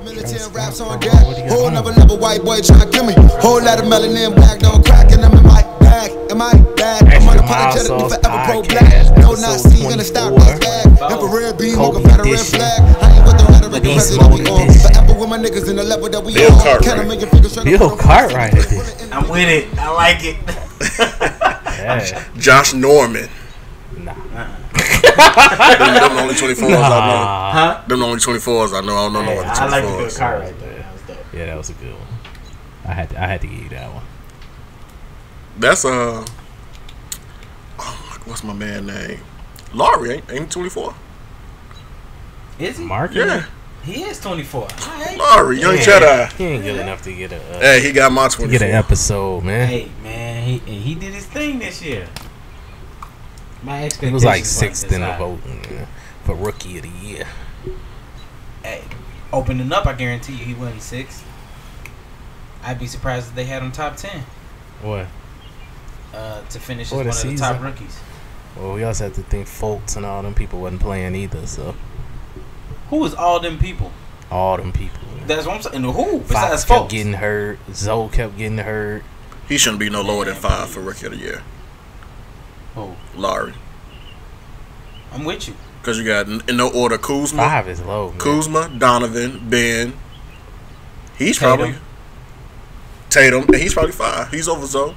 Militant raps on deck. Whole never white boy try to kill me. Whole lot of melanin black don't crack and I'm in my bag. Am I bad? I'm unapologetically forever pro black. No Nazi gonna stop this bag. Infrared beam, Confederate flag. I ain't with the rhetoric, the president we on. Forever with my niggas in the level that we on. Can I make your fingers straight? Bill Cartwright. I'm with it. I like it. Yeah. Josh Norman. Nah. Them only 24s I know. Huh? Them only 24s I know. I don't know no other 24s. I like the Bill Cartwright though. That was dope. Yeah, that was a good one. I had to give you that one. That's what's my man name? Laurie ain't 24. Is he? Mark? Yeah. He is 24. Right. Laurie, young Jedi. He ain't good enough to get a. Hey, he got my 24. To get an episode, man. Hey man, he did his thing this year. My expectations. He was like sixth in the voting for Rookie of the Year. Hey, opening up, I guarantee you, he wasn't sixth. I'd be surprised if they had him top 10. What? To finish as What, one a of the season? top rookies. Well, we also have to think Fultz and all them people wasn't playing either, so. Who was all them people? All them people. That's what I'm saying. Who? Fox Besides kept folks. getting hurt. Zoe kept getting hurt. He shouldn't be no lower than 5 for Rookie of the Year. Who? Laurie. I'm with you. Because you got, in no order, Kuzma. 5 is low, man. Kuzma, Donovan, Ben. He's Tatum. probably Tatum, and he's probably 5. He's over Zoe.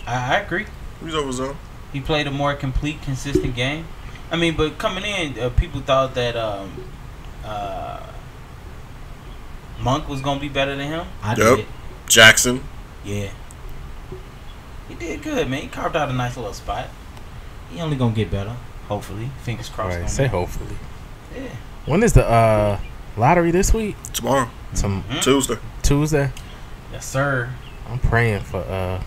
I agree. He's over Zoe. He played a more complete, consistent game. I mean, but coming in, people thought that Monk was gonna be better than him. I did. Jackson. Yeah. He did good, man. He carved out a nice little spot. He only gonna get better, hopefully. Fingers crossed. Right, say hopefully. Yeah. When is the lottery this week? Tomorrow. Tuesday. Yes, sir. I'm praying for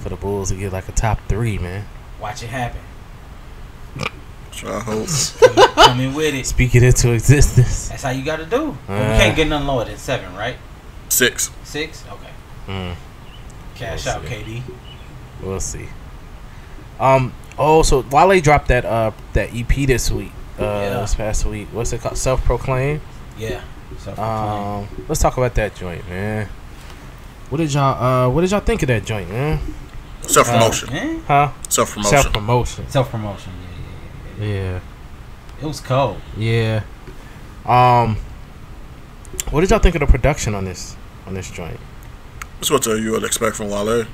the Bulls to get like a top 3, man. Watch it happen. I hope. Come in with it. Speak it into existence. That's how you got to do. But we can't get nothing lower than 7, right? 6. 6? Okay. Cash We'll out, see. KD. We'll see. So Wale dropped that EP this week. This past week. What's it called? Self-Proclaimed. Yeah. Let's talk about that joint, man. What did y'all think of that joint, man? Self-promotion. Huh? Self-promotion. Self-promotion. Yeah. It was cold. Yeah. What did y'all think of the production on this joint? That's what you would expect from Wale.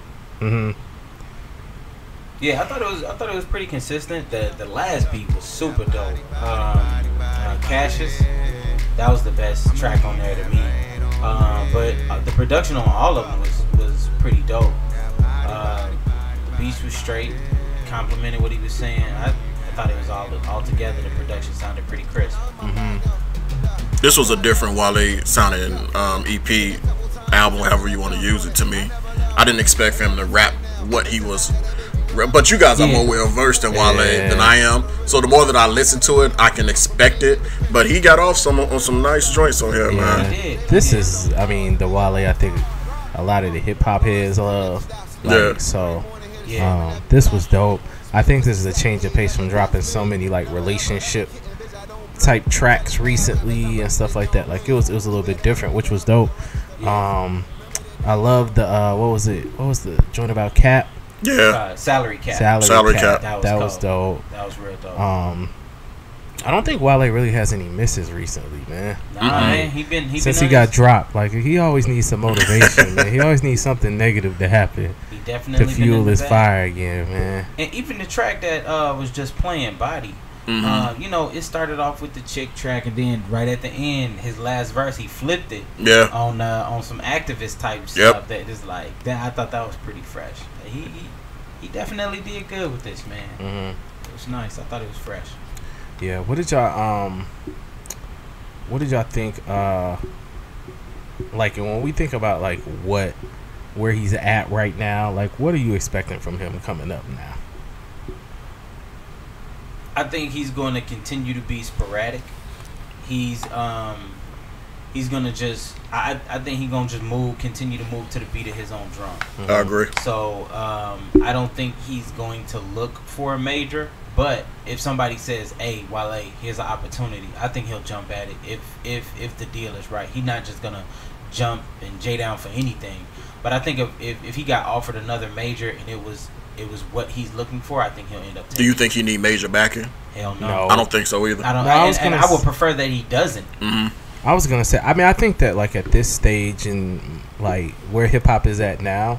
Yeah, I thought it was pretty consistent. The last beat was super dope. Cassius, that was the best track on there to me. But the production on all of them was pretty dope. The beats was straight, complimented what he was saying. I thought it was all together. The production sounded pretty crisp. This was a different Wale sounding EP, album, however you want to use it. To me, I didn't expect for him to rap what he was. But you guys are more well versed in Wale than I am. So the more that I listen to it, I can expect it. But he got off on some nice joints on here, man. This is, I mean, the Wale I think a lot of the hip hop heads love. So this was dope. I think this is a change of pace from dropping so many like relationship type tracks recently and stuff like that. Like it was a little bit different, which was dope. I love the what was the joint about Cap? Yeah. Salary cap. Salary cap. That was dope. That was real dope. I don't think Wale really has any misses recently, man. Nah, man, he got dropped. Like he always needs some motivation, man. He always needs something negative to happen. He definitely to fuel his fire again, man. And even the track that was just playing Body. It started off with the chick track, and then right at the end, his last verse, he flipped it. Yeah. On some activist type stuff that is like that. I thought that was pretty fresh. He definitely did good with this, man. It was nice. I thought it was fresh. Yeah. What did y'all think? Like when we think about like where he's at right now, like what are you expecting from him coming up now? I think he's going to continue to be sporadic. He's gonna just. I think he's gonna just continue to move to the beat of his own drum. I agree. So I don't think he's going to look for a major, But if somebody says, "Hey, Wale, here's an opportunity," I think he'll jump at it. If the deal is right, he's not just gonna jump and J down for anything. But I think if he got offered another major and it was what he's looking for, I think he'll end up taking. Do you think he need major backing? Hell no. I don't think so either. I don't. No, I would prefer that he doesn't. I was gonna say. I mean, I think that like at this stage and like where hip hop is at now,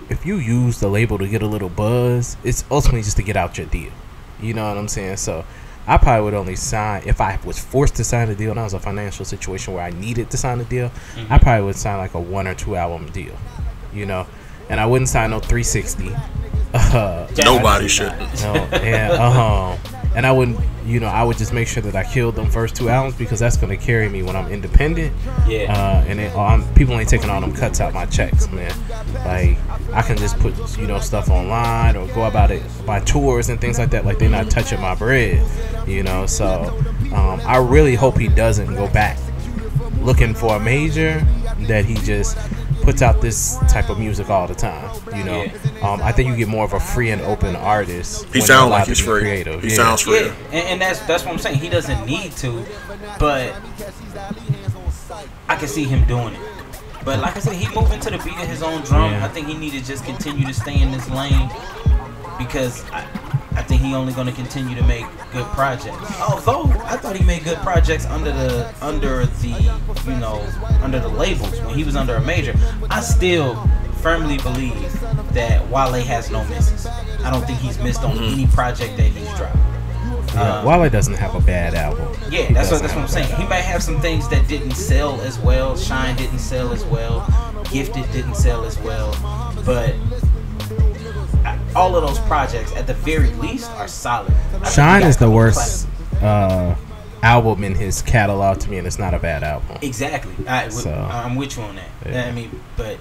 if you use the label to get a little buzz, it's ultimately just to get out your deal. You know what I'm saying? So I probably would only sign if I was forced to sign a deal and I was a financial situation where I needed to sign a deal. I probably would sign like a 1 or 2 album deal. You know, and I wouldn't sign no 360. Nobody should. No, and I wouldn't. You know, I would just make sure that I killed them first 2 albums because that's gonna carry me when I'm independent. Yeah. And people ain't taking all them cuts out my checks, man. Like I can just put stuff online or go about it by tours and things like that. Like they're not touching my bread, you know. So I really hope he doesn't go back looking for a major. That he just puts out this type of music all the time, you know. I think you get more of a free and open artist. He sounds like he's free. Creative. He sounds free. Yeah. And that's what I'm saying. He doesn't need to, but I can see him doing it. But like I said, he moving to the beat of his own drum. I think he need to just continue to stay in this lane because I think he only going to continue to make good projects. Although I thought he made good projects under the labels when he was under a major. I still firmly believe that Wale has no misses. I don't think he's missed on any project that he's dropped. Wale doesn't have a bad album. Yeah, that's what I'm saying. He might have some things that didn't sell as well. Shine didn't sell as well. Gifted didn't sell as well. But all of those projects, at the very least, are solid. Shine is the worst album in his catalog to me, and it's not a bad album. Exactly. I'm with you on that. Yeah. I mean, but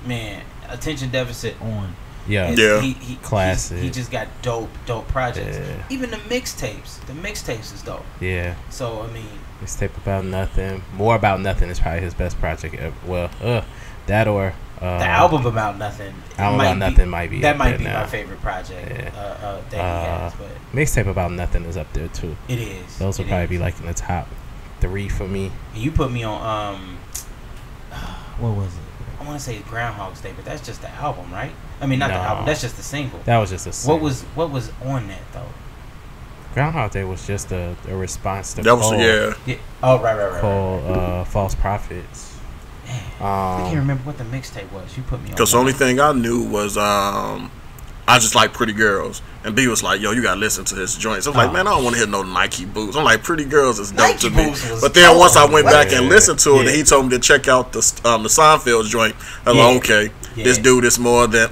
man, attention deficit on. Yeah. He classic. He just got dope projects. Yeah. Even the mixtapes is dope. Yeah. So I mean, Mixtape About Nothing. More About Nothing is probably his best project ever. Well, that or the album About Nothing. Might be my favorite project that he has. But Mixtape About Nothing is up there too. It is. Those will probably be like in the top 3 for me. You put me on what was it? I want to say Groundhog's Day, but that's just the album, right? I mean, not the album. That's just the single. That was just a single. What was on that though? Groundhog Day was just a response to that Cole. Yeah. Oh, right. Cole, False Prophets. I can't remember what the mixtape was. You put me on. Because the only thing I knew was I just like Pretty Girls. And B was like, yo, you gotta listen to this joint. So I'm like, man, I don't want to hear no Nike Boots. I'm like, Pretty Girls is dope to me. But then once I went back and listened to it, and he told me to check out the Seinfeld joint. I'm like, okay, this dude is more than,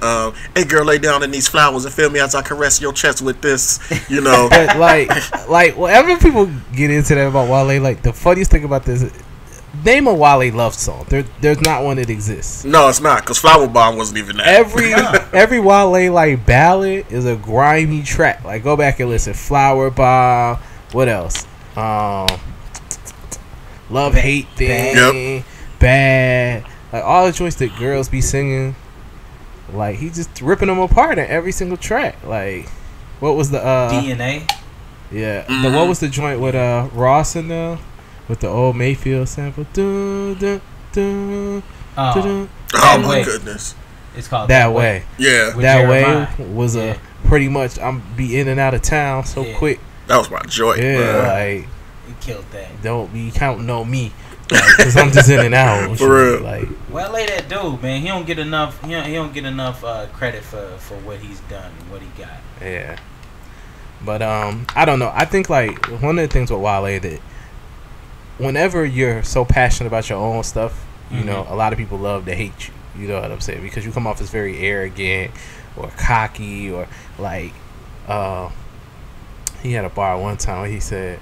hey girl, lay down in these flowers and feel me as I caress your chest with this, you know. But like whenever people get into that about Wale, like the funniest thing about this, name a Wale love song. There's not one that exists. No, it's not, because Flower Bomb wasn't even that. Every Wale like ballad is a grimy track. Like go back and listen. Flower Bomb. What else? Love Hate Thing. Bad. Like all the joints that girls be singing. Like he just ripping them apart in every single track. Like what was the DNA? Yeah. What was the joint with Ross in there? With the old Mayfield sample. Dun, dun, dun, oh my goodness. It's called That Way. Yeah. That Way was a pretty much I'm be in and out of town so quick. That was my joy. Yeah, bro. Like he killed that. Don't be counting on me. Because I'm just in and out. For real. Like, well, lay that dude, man. He don't get enough. He don't get enough credit for what he's done and what he got. Yeah. But I don't know. I think like one of the things with Wale that whenever you're so passionate about your own stuff, you know, a lot of people love to hate you. You know what I'm saying? Because you come off as very arrogant or cocky or like he had a bar one time where he said,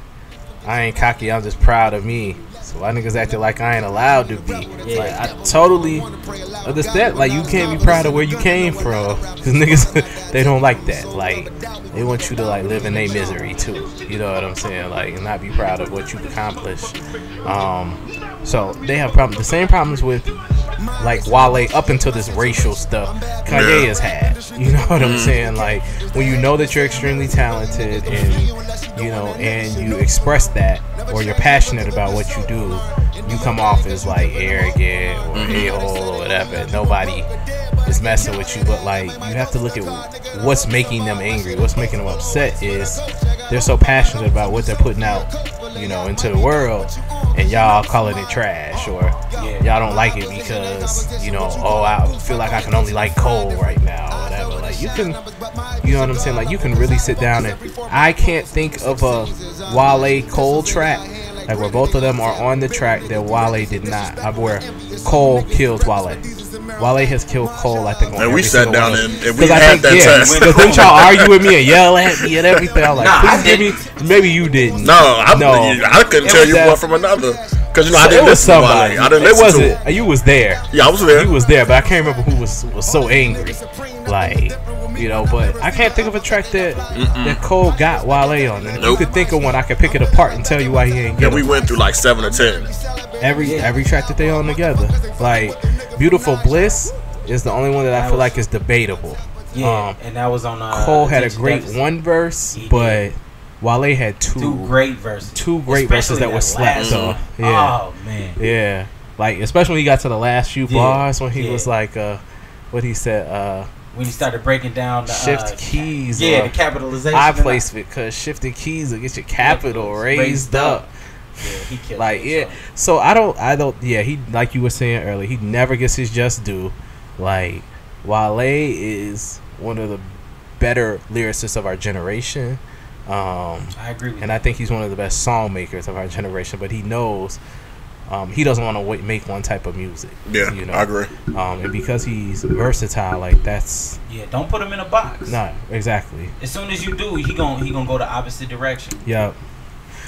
I ain't cocky, I'm just proud of me. So why niggas acting like I ain't allowed to be? Like I totally understand. Like you can't be proud of where you came from, because niggas they don't like that. Like they want you to like live in their misery too. You know what I'm saying? Like and not be proud of what you've accomplished. So they have the same problems with like Wale up until this racial stuff Kanye has had. You know what I'm saying? Like when you know that you're extremely talented and you know and you express that or you're passionate about what you do, you come off as like arrogant or a-hole or whatever. Nobody is messing with you, but like you have to look at what's making them angry, what's making them upset is they're so passionate about what they're putting out, you know, into the world, and y'all calling it trash, or y'all don't like it because, you know, oh, I feel like I can only like Cole right now or whatever. Like you can, you know what I'm saying, like you can really sit down and I can't think of a Wale Cole track like where both of them are on the track that Wale did not, where Cole killed Wale. Wale has killed Cole, I think. And we sat down and we had that test. Because then y'all argue with me and yell at me and everything. I'm like, please give me. Maybe you didn't. No, I couldn't tell you one from another. Because you know I didn't listen to Wale. I didn't listen to it. You was there. Yeah, I was there. You was there, but I can't remember who was so angry. Like, you know, but I can't think of a track that Cole got Wale on. And if you could think of one, I could pick it apart and tell you why he ain't get it. We went through like 7 or 10. Every track that they own together. Like, Beautiful Bliss is the only one that I feel like is debatable. Yeah, and that was on Cole had a great one verse, but Wale had two great verses. Two great verses that were slapped on. Yeah. Oh man. Yeah. Like especially when he got to the last few bars when he was like what he said when he started breaking down the shift keys. The capitalization. I placed it because shifting keys will get your capital raised up. Yeah, he killed like so I don't he, like you were saying earlier, he never gets his just due. Like Wale is one of the better lyricists of our generation. I agree with and I think he's one of the best song makers of our generation, but he knows he doesn't want to make one type of music. Yeah, you know? I agree. And because he's versatile, like that's don't put him in a box. No, exactly. As soon as you do, he gonna go the opposite direction. Yeah.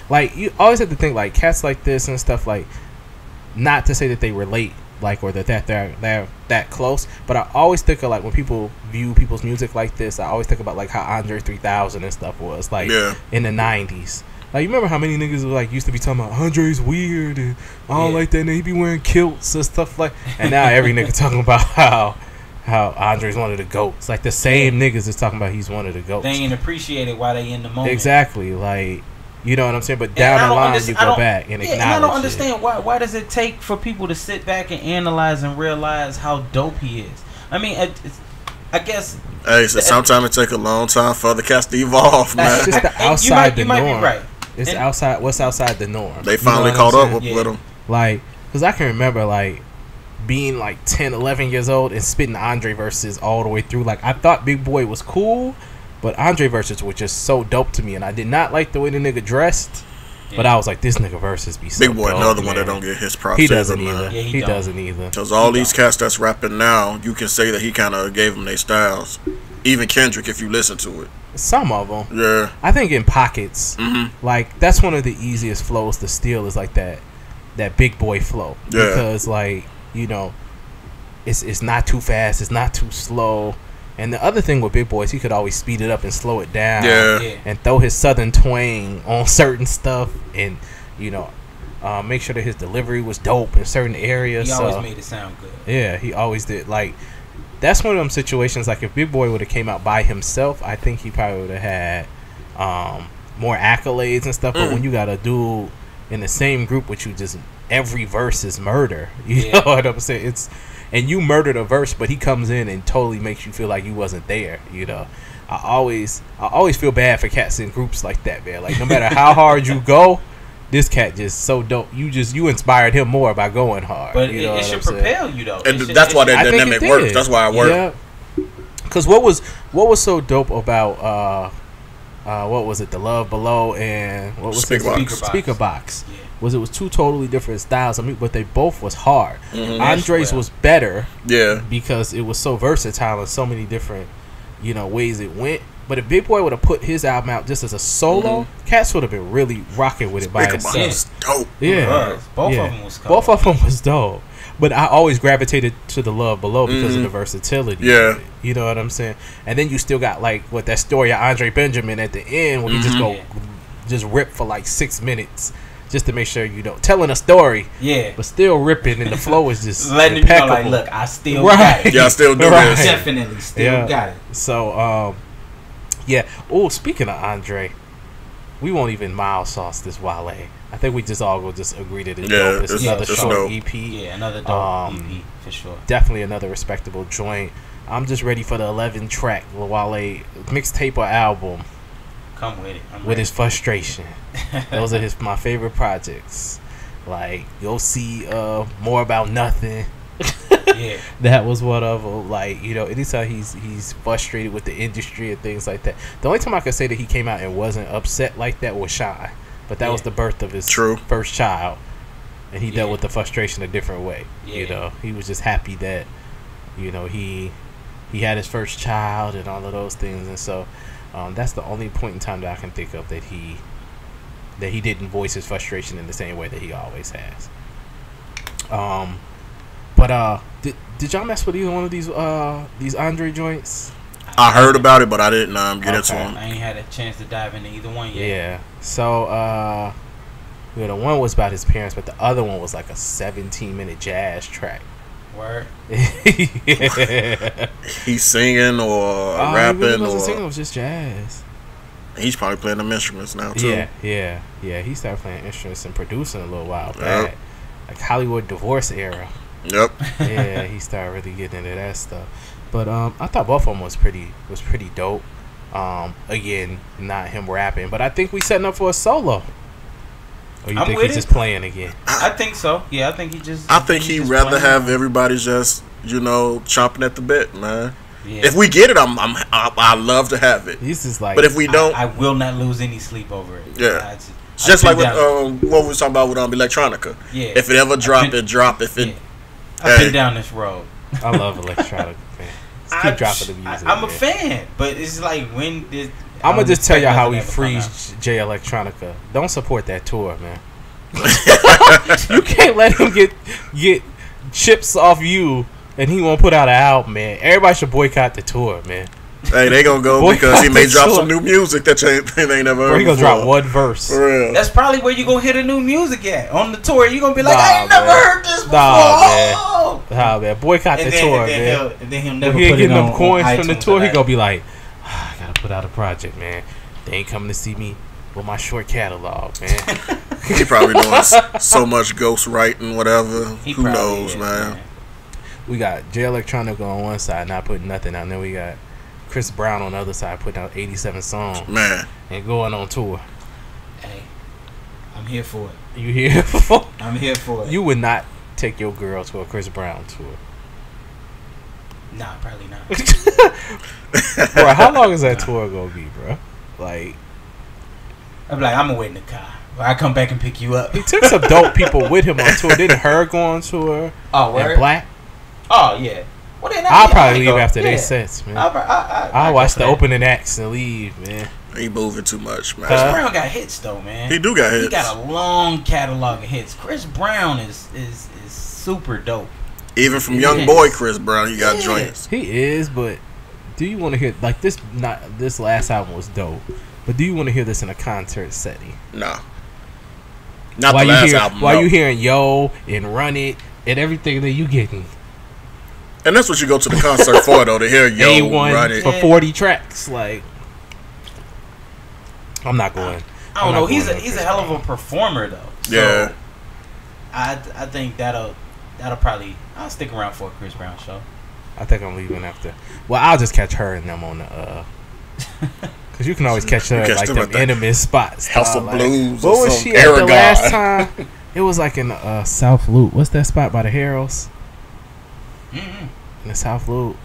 Like you always have to think like cats like this and stuff, like not to say that they relate like or that they're that close, but I always think of like when people view people's music like this, I always think about like how Andre 3000 and stuff was like in the 90s. Like you remember how many niggas like used to be talking about Andre's weird and all like that, and he be wearing kilts and stuff like, and now every nigga talking about how Andre's one of the GOATs. Like the same niggas is talking about he's one of the GOATs. They ain't appreciated why they in the moment. Exactly. Like, you know what I'm saying? But down the line, you go back and acknowledge it. I don't understand why does it take for people to sit back and analyze and realize how dope he is? I mean, I guess. Hey, so sometimes it take a long time for the cats to evolve, man. It's just the outside the norm. You might be right. It's outside. What's outside the norm? They finally caught up with them. Like, because I can remember like being like 10, 11 years old and spitting Andre verses all the way through. Like I thought Big Boy was cool. But Andre verses were just so dope to me, and I did not like the way the nigga dressed. Yeah. But I was like, this nigga verses be so Big Boy, dope, another man. one that don't get his props. He doesn't either. Yeah, he doesn't either. Because all these cats that's rapping now, you can say that he kind of gave them their styles. Even Kendrick, if you listen to it. Some of them. Yeah. I think in pockets. Like, that's one of the easiest flows to steal is like that Big Boy flow. Yeah. Because, like, you know, it's not too fast, it's not too slow. And the other thing with Big Boy is he could always speed it up and slow it down and throw his southern twang on certain stuff and, you know, make sure that his delivery was dope in certain areas. He always made it sound good. Yeah, he always did. Like, that's one of them situations, like, if Big Boy would have came out by himself, I think he probably would have had more accolades and stuff. But when you got a dude in the same group with you, just every verse is murder. You know what I'm saying? And you murdered a verse, but he comes in and totally makes you feel like you wasn't there. You know, I always feel bad for cats in groups like that, man. Like no matter how hard you go, this cat just so dope. You inspired him more by going hard. But you know it should propel you though, and that's why that dynamic works. That's why it works. Yeah. Because what was so dope about what was it? The Love Below and what was Speaker Box. Yeah. It was two totally different styles. I mean, but they both was hard. Andre's was better, because it was so versatile in so many different, you know, ways it went. But if Big Boy would have put his album out just as a solo, cats would have been really rocking with it by itself. Was dope. Yeah, both of them was cool. Both of them was dope. But I always gravitated to the Love Below because of the versatility. Yeah, you know what I'm saying. And then you still got like that story of Andre Benjamin at the end where he just rip for like 6 minutes. just to make sure telling a story. Yeah, but still ripping, and the flow is just letting impeccable. you know, like, look, I still got it. Yeah, I still do this. Definitely still got it. So, yeah. Oh, speaking of Andre, we won't even mild sauce this Wale. I think we just all go just agree that it's dope. It's another short EP. Yeah, another dope EP for sure. Definitely another respectable joint. I'm just ready for the 11-track Wale mixtape or album. Come with it. With his frustration. Those are my favorite projects. Like, you'll see More About Nothing. Yeah, that was one of them. Like, anytime he's frustrated with the industry and things like that. The only time I could say that he came out and wasn't upset like that was Shy, but that was the birth of his first child, and he dealt with the frustration a different way. He was just happy that he had his first child and all of those things, and so that's the only point in time that I can think of that he didn't voice his frustration in the same way that he always has. But did y'all mess with either one of these Andre joints? I heard about it, but I didn't get into them. I ain't had a chance to dive into either one yet. Yeah. So the one was about his parents, but the other one was like a 17-minute jazz track. Word. Yeah. He's singing or rapping, he wasn't singing. It was just jazz. He's probably playing them instruments now too. Yeah. He started playing instruments and producing a little while back, like Hollywood divorce era. Yep. Yeah, he started really getting into that stuff. But I thought both of them was pretty dope. Again, not him rapping, but I think we setting up for a solo. Or you think he's just playing again? I think so. Yeah, I think he just. I think he'd rather have everybody just chomping at the bit, man. Yeah. If we get it, I love to have it. This is like, but if we don't, I will not lose any sleep over it. Yeah. Just like with what we were talking about with Electronica. Yeah. If it ever drop, it drop. If it, I've been down this road. I love Electronica, man. Keep dropping the music. I'm a fan, but it's like when did. I'm gonna just tell y'all how we freeze Jay Electronica. Don't support that tour, man. You can't let him get chips off you, and he won't put out an album, man. Everybody should boycott the tour, man. Hey, they gonna go because he may drop some new music that they ain't never heard. He gonna drop one verse. For real. That's probably where you gonna hear the new music at on the tour. You gonna be like, I ain't never heard this before. Nah, man. Boycott the tour, man. And then he'll never he put getting it on, them coins on from the iTunes tour. He gonna be like, I gotta put out a project, man. They ain't coming to see me with my short catalog, man. He probably doing so much ghost writing, whatever. Who knows, man? We got Jay Electronica on one side, not putting nothing out. And then we got Chris Brown on the other side, putting out 87 songs, man, and going on tour. Hey, I'm here for it. You here for it? I'm here for it. You would not take your girl to a Chris Brown tour. Nah, probably not. Bro, how long is that tour gonna be, bro? Like, I'm gonna wait in the car. I come back and pick you up. He took some dope people with him on tour. Didn't her go on tour? Oh, where? And Black? Oh, yeah. Well, then I'll probably leave after they sets, man. I'll watch the opening acts and leave, man. He moving too much, man. Chris Brown got hits, though, man. He do got hits. He got a long catalog of hits. Chris Brown is super dope. Even from young boy Chris Brown, he got joints. He is, but do you want to hear like this? Not this last album was dope, but do you want to hear this in a concert setting? No. Not the last album. Why you hearing Yo and Run It and everything that you getting? And that's what you go to the concert for, though, to hear Yo Run It for 40 tracks. Like, I'm not going. I don't know. He's a hell of a performer, though. So yeah. I think that'll probably. I'll stick around for a Chris Brown show. I think I'm leaving after. Well, I'll just catch her and them on the. Because you can always catch her at like them intimate spots. House of Blues. What was she at the last time? It was like in South Loop. What's that spot by the Harrows? Mm-hmm. In the South Loop.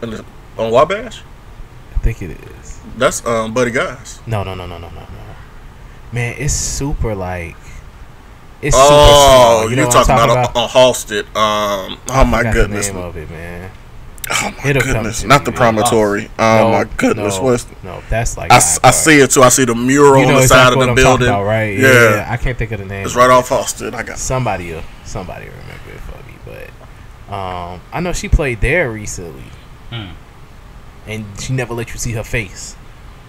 On Wabash? I think it is. That's Buddy Guys. No. Man, it's super like. It's super small. You know what talking about on Halsted. Oh my goodness. The name of it, man. Oh my goodness. Not the Promontory. Oh my goodness. No, that's like I see it too. I see the mural on the side of the building. About, right? Yeah. I can't think of the name. It's right off Halsted. I got somebody will remember it for me, but I know she played there recently. And she never let you see her face.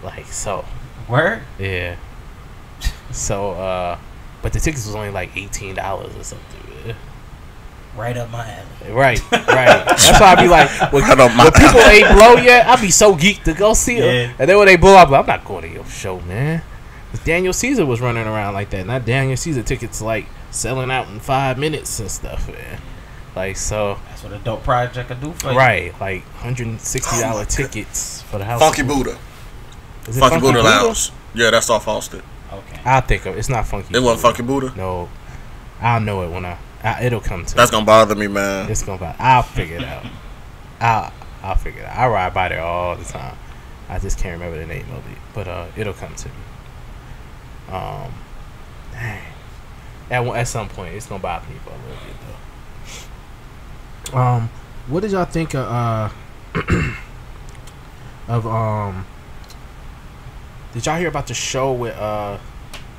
Like so. Word? Yeah. So but the tickets was only like $18 or something. Man. Right up my alley. Right. That's why I be like, when people ain't blow yet, I be so geeked to go see them. And then when they blow, I be like, I'm not going to your show, man. Daniel Caesar was running around like that. Not Daniel Caesar tickets like selling out in 5 minutes and stuff, man. Like, so that's what a dope project could do for you. Right, like $160 tickets for the house. Funky Buddha. Is it Funky Buddha Lounge. Yeah, that's off Austin. Okay. I'll think of it. It's not Funky. It wasn't Funky Buddha. No, I'll know it when it'll come to. That's gonna bother me, man. It's gonna bother. I'll figure it out. I'll figure it out. I ride by there all the time. I just can't remember the name of it, but it'll come to me. Dang. At some point, it's gonna bother me for a little bit though. What did y'all think of did y'all hear about the show with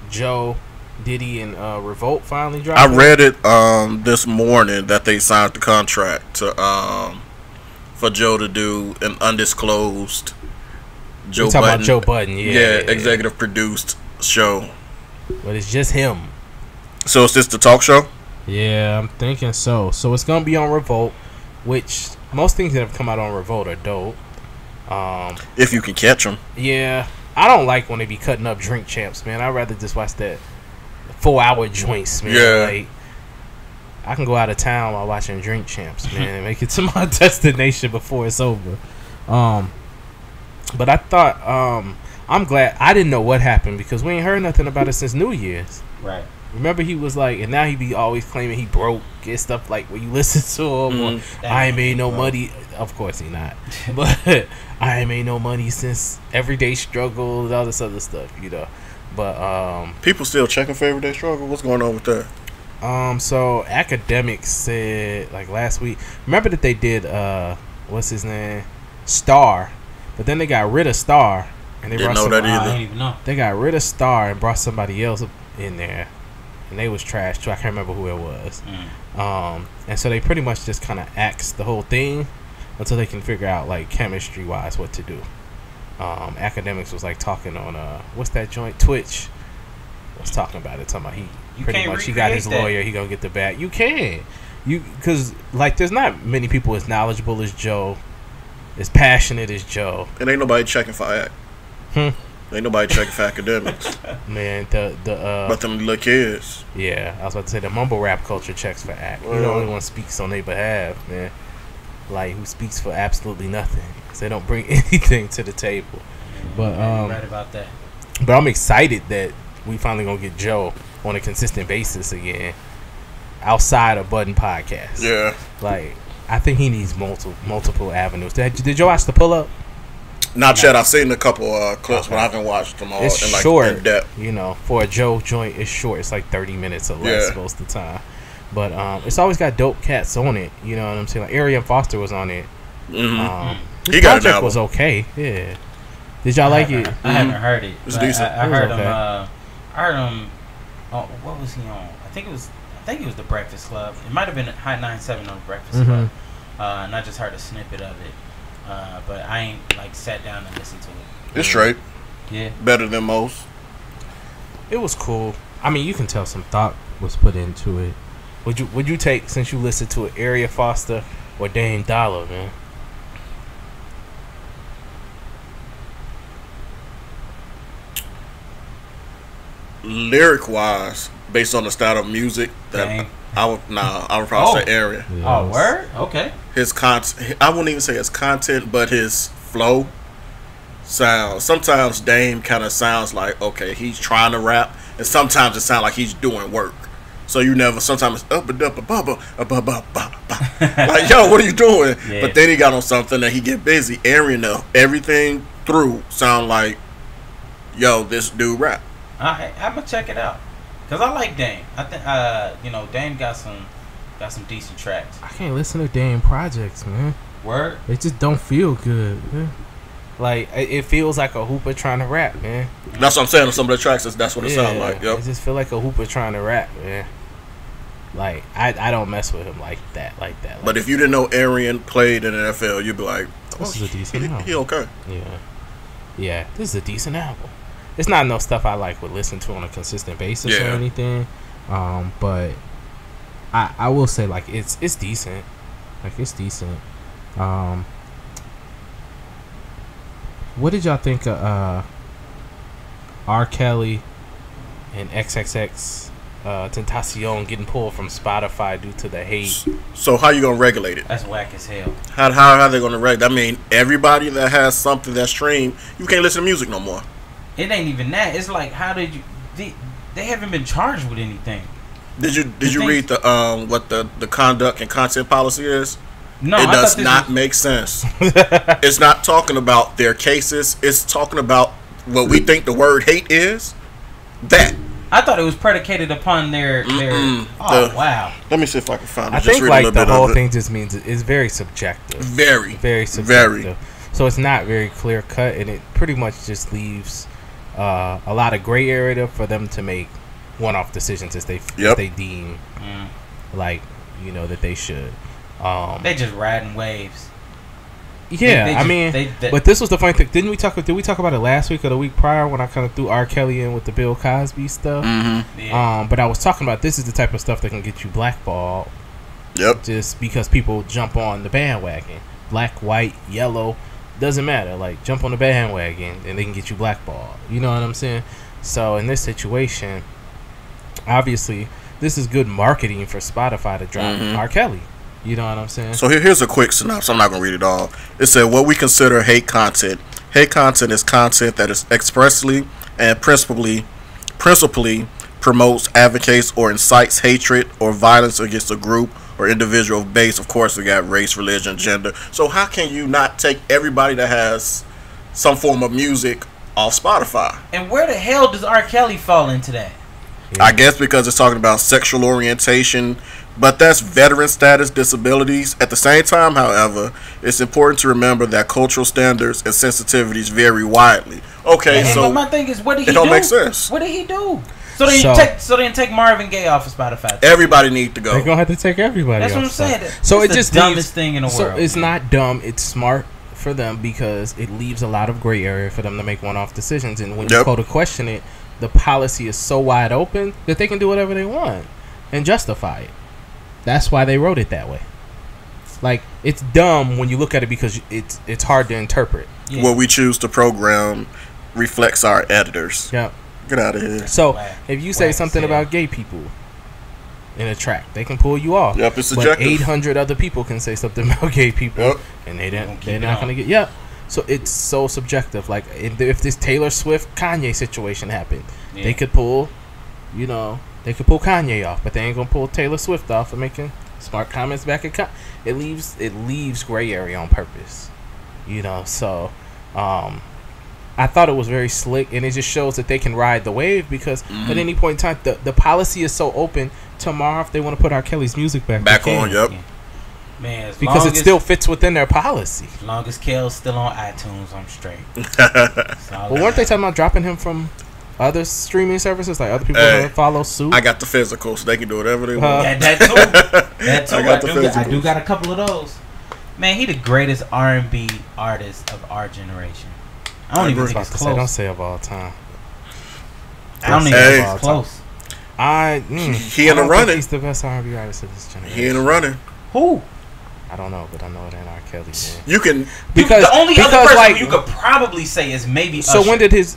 Joe, Diddy, and Revolt finally dropped? I read it this morning that they signed the contract to for Joe to do an undisclosed Joe Budden. About Joe Budden, yeah, executive produced show. But it's just him. So is this the talk show? Yeah, I'm thinking so. So it's gonna be on Revolt, which most things that have come out on Revolt are dope. If you can catch them. Yeah, I don't like when they be cutting up Drink Champs, man. I'd rather just watch that 4-hour joints, man. Yeah. Like, I can go out of town while watching Drink Champs, man, and make it to my destination before it's over. But I thought, I'm glad I didn't know what happened because we ain't heard nothing about it since New Year's. Right. Remember, he was like, and now he be always claiming he broke, get stuff like when you listen to him, or I ain't made no money. Of course he not, but I ain't made no money since Everyday Struggle and all this other stuff, you know. But people still checking for Everyday Struggle. What's going on with that? So Academics said like last week. Remember that they did what's his name, Star, but then they got rid of Star and they brought somebody. I didn't even know. They got rid of Star and brought somebody else in there. And they was trash too. I can't remember who it was. And so they pretty much just kind of axed the whole thing until they can figure out like chemistry wise what to do. Academics was like talking on what's that joint, Twitch was talking about it, talking about he pretty much he got his lawyer, he gonna get the bat. You can, because like there's not many people as knowledgeable as Joe, as passionate as Joe, and ain't nobody checking for act. Ain't nobody checking for Academics. Man, but them little kids. Yeah, I was about to say the mumble rap culture checks for act. You're the only one speaks on their behalf, man. Like who speaks for absolutely nothing. Cause they don't bring anything to the table. But right about that. But I'm excited that we finally gonna get Joe on a consistent basis again, outside of Budden podcast. Yeah. Like I think he needs multiple avenues. Did you watch the pull up? Not yet. I've seen a couple clips, but I haven't watched them all. It's in, like, short, in depth. you know. For a Joe joint, it's short. It's like 30 minutes or less most of the time. But it's always got dope cats on it. You know what I'm saying? Like Arian Foster was on it. His he got project was okay. Yeah. Did y'all like it? I haven't heard it. It's decent. I heard him. I heard him. Oh, what was he on? I think it was the Breakfast Club. It might have been Hot 97 on the Breakfast Club. And I just heard a snippet of it. But I ain't like sat down and listened to it. It's straight. Yeah. Better than most. It was cool. I mean, you can tell some thought was put into it. Would you take, since you listened to it, Arian Foster or Dame Dollar, man? Lyric wise, based on the style of music, that I would probably say Arian. Yes. Oh, word? Okay. His content, I wouldn't even say his content, but his flow sounds. Sometimes Dame kind of sounds like, okay, he's trying to rap, and sometimes it sounds like he's doing work. So you never. Sometimes it's up and up, like, yo, what are you doing? Yeah. But then he got on something and he get busy. Arian, though, everything through sound like, yo, this dude rap. I'm gonna check it out because I like Dame. I think Dame got some decent tracks. I can't listen to Dame projects, man. Word? It just don't feel good, man. Like it feels like a hooper trying to rap, man. That's what I'm saying. On some of the tracks, that's what it sounds like. Yep. It just feel like a hooper trying to rap, man. Like I don't mess with him like that. But if you didn't know Arian played in the NFL, you'd be like, this is a decent album. He okay. Yeah, this is a decent album. it's not no stuff I like would listen to on a consistent basis or anything. But I will say like it's decent. Like it's decent. What did y'all think of R. Kelly and XXXTentacion getting pulled from Spotify due to the hate? So how you gonna regulate it? That's whack as hell. How are they gonna regulate? I mean, everybody that has something that's streamed, you can't listen to music no more. It ain't even that. It's like, how did you? They haven't been charged with anything. Did you read the what the conduct and content policy is? No, it does not make sense. It's not talking about their cases. It's talking about what we think the word hate is. That. I thought it was predicated upon their wow. Let me see if I can find it. I think like the whole thing just means it's very subjective. Very subjective. So it's not very clear cut, and it pretty much just leaves a lot of gray area for them to make one-off decisions as they deem like that they should. They just riding waves. Yeah, but this was the funny thing. Did we talk about it last week or the week prior when I kind of threw R. Kelly in with the Bill Cosby stuff? Mm-hmm. Yeah. But I was talking about this is the type of stuff that can get you blackballed. Yep. Just because people jump on the bandwagon, black, white, yellow, doesn't matter. Like jump on the bandwagon and they can get you blackballed. You know what I'm saying? So in this situation, obviously, this is good marketing for Spotify to drop R. Kelly. You know what I'm saying? So here's a quick synopsis. I'm not going to read it all. It said, what we consider hate content. Hate content is content that is expressly and principally promotes, advocates, or incites hatred or violence against a group or individual based. Of course, we got race, religion, gender. So how can you not take everybody that has some form of music off Spotify? And where the hell does R. Kelly fall into that? I guess because it's talking about sexual orientation, but that's veteran status, disabilities. At the same time, however, it's important to remember that cultural standards and sensitivities vary widely. Okay, so my thing is, what did he do? It don't make sense. What did he do? So they didn't take Marvin Gaye off of Spotify. Everybody need to go. They're gonna have to take everybody. That's off what I'm saying. So it's it just the dumbest thing in the world. So it's not dumb. It's smart for them because it leaves a lot of gray area for them to make one-off decisions. And when you go to question it, the policy is so wide open that they can do whatever they want and justify it. That's why they wrote it that way. Like, it's dumb when you look at it because it's hard to interpret. Yeah. What we choose to program reflects our editors. Yep. Get out of here. So, if you say something about gay people in a track, they can pull you off. Yep, it's subjective. But 800 other people can say something about gay people, and they're not going to get... Yep. So, it's so subjective. Like, if this Taylor Swift-Kanye situation happened, they could pull, they could pull Kanye off, but they ain't gonna pull Taylor Swift off for making smart comments back at it leaves gray area on purpose, So, I thought it was very slick, and it just shows that they can ride the wave because at any point in time, the policy is so open. Tomorrow, if they want to put R. Kelly's music back on, man, because it still fits within their policy. As long as Kel's still on iTunes, I'm straight. Well, weren't they talking about dropping him from other streaming services, like other people that follow suit? I got the physical, so they can do whatever they want. That too. I do got a couple of those. Man, he the greatest R&B artist of our generation. I don't even think it's close. Don't say of all time. I don't even think it's close. He in the running. He's the best R&B artist of this generation. He in the running. Who? I don't know, but I know it ain't R. Kelly. Man. You can because the only other person you could probably say is maybe Usher. So when did his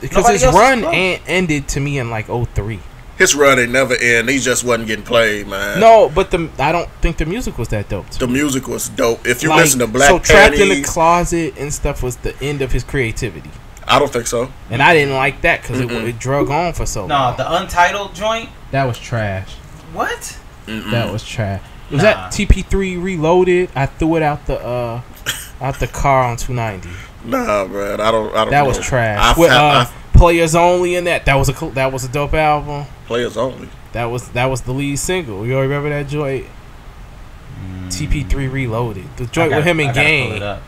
run ended to me in like 2003? His run ain't never end. He just wasn't getting played, man. No, but I don't think the music was that dope. The music was dope. If you listen to Black Panties, Trapped in the Closet and stuff was the end of his creativity. I don't think so. And I didn't like that because it drug on for so long. No, the Untitled joint. That was trash. What? That was trash. Was that TP3 Reloaded? I threw it out the car on 290. Nah, man, I don't. That was trash. Players Only in that. That was a dope album. Players Only. That was the lead single. You remember that joint? TP3 Reloaded. The joint with him and Gang. I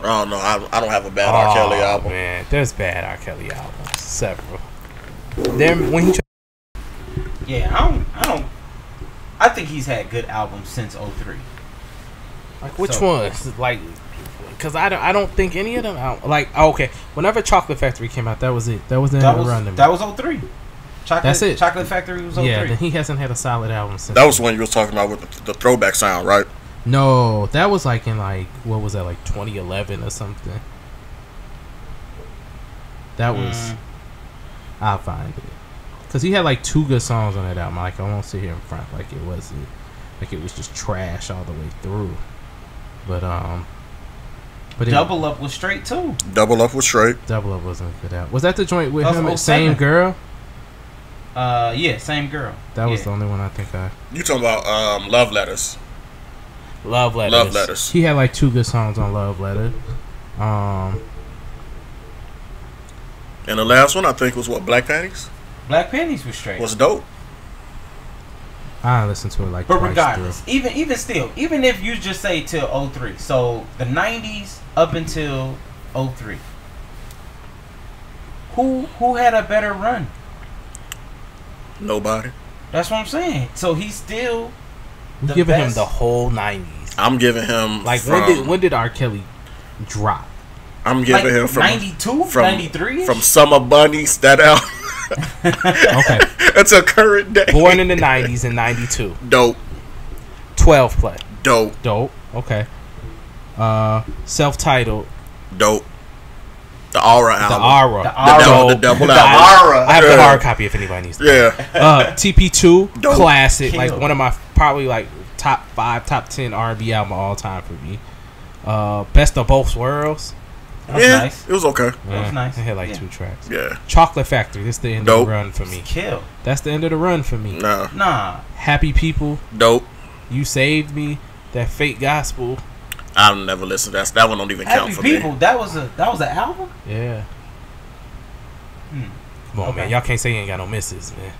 don't know. I don't have a bad R. Kelly album. Man, there's bad R. Kelly albums. Several. Then when he. Yeah, I don't. I think he's had good albums since 2003. Like which ones? Like, because I don't think any of them out. Like okay, whenever Chocolate Factory came out, that was it. That was the end of the run to me. That was 03. That's it. Chocolate Factory was 03. Yeah, then he hasn't had a solid album since. That was the one you was talking about with the throwback sound, right? No, that was like in like what was that, like 2011 or something. That was. I'll find it. Cause he had like 2 good songs on that album. Like I won't sit here in front like it wasn't, like it was just trash all the way through. But Double Up was straight too. Double Up was straight. Double Up wasn't good out. Was that the joint with him? Same Girl. Yeah, Same Girl. That was the only one I think I. You talking about Love Letters? Love Letters. Love Letters. He had like 2 good songs on Love Letter. And the last one I think was what, Black Panties? Black Panties was straight. Was dope. I listened to it like but twice regardless, through. even if you just say till 03, so the 90s up until 03, who had a better run? Nobody. That's what I'm saying. So he's still we giving him the whole 90s. I'm giving him like when did R. Kelly drop? I'm giving him from 92, 93 from Summer Bunnies that out. Okay. It's a current day. Born in the 90s and 92. Dope. 12 play. Dope. Okay. Self-titled. Dope. The Aura album. The double album. I have the hard copy if anybody needs it. Yeah. TP2 Dope. classic. Kill. Like one of my probably like top 5, top 10 R&B album of all time for me. Best of Both Worlds. That was nice. It was okay. That was nice. It had like 2 tracks. Yeah. Chocolate Factory. This is the end of the run for me. Kill. That's the end of the run for me. Nah. Happy People. Dope. You Saved Me. That Fake Gospel. I'll never listen to that. That one don't even count for People. me. That was an album. Yeah. Come on, man. Y'all can't say you ain't got no misses, man.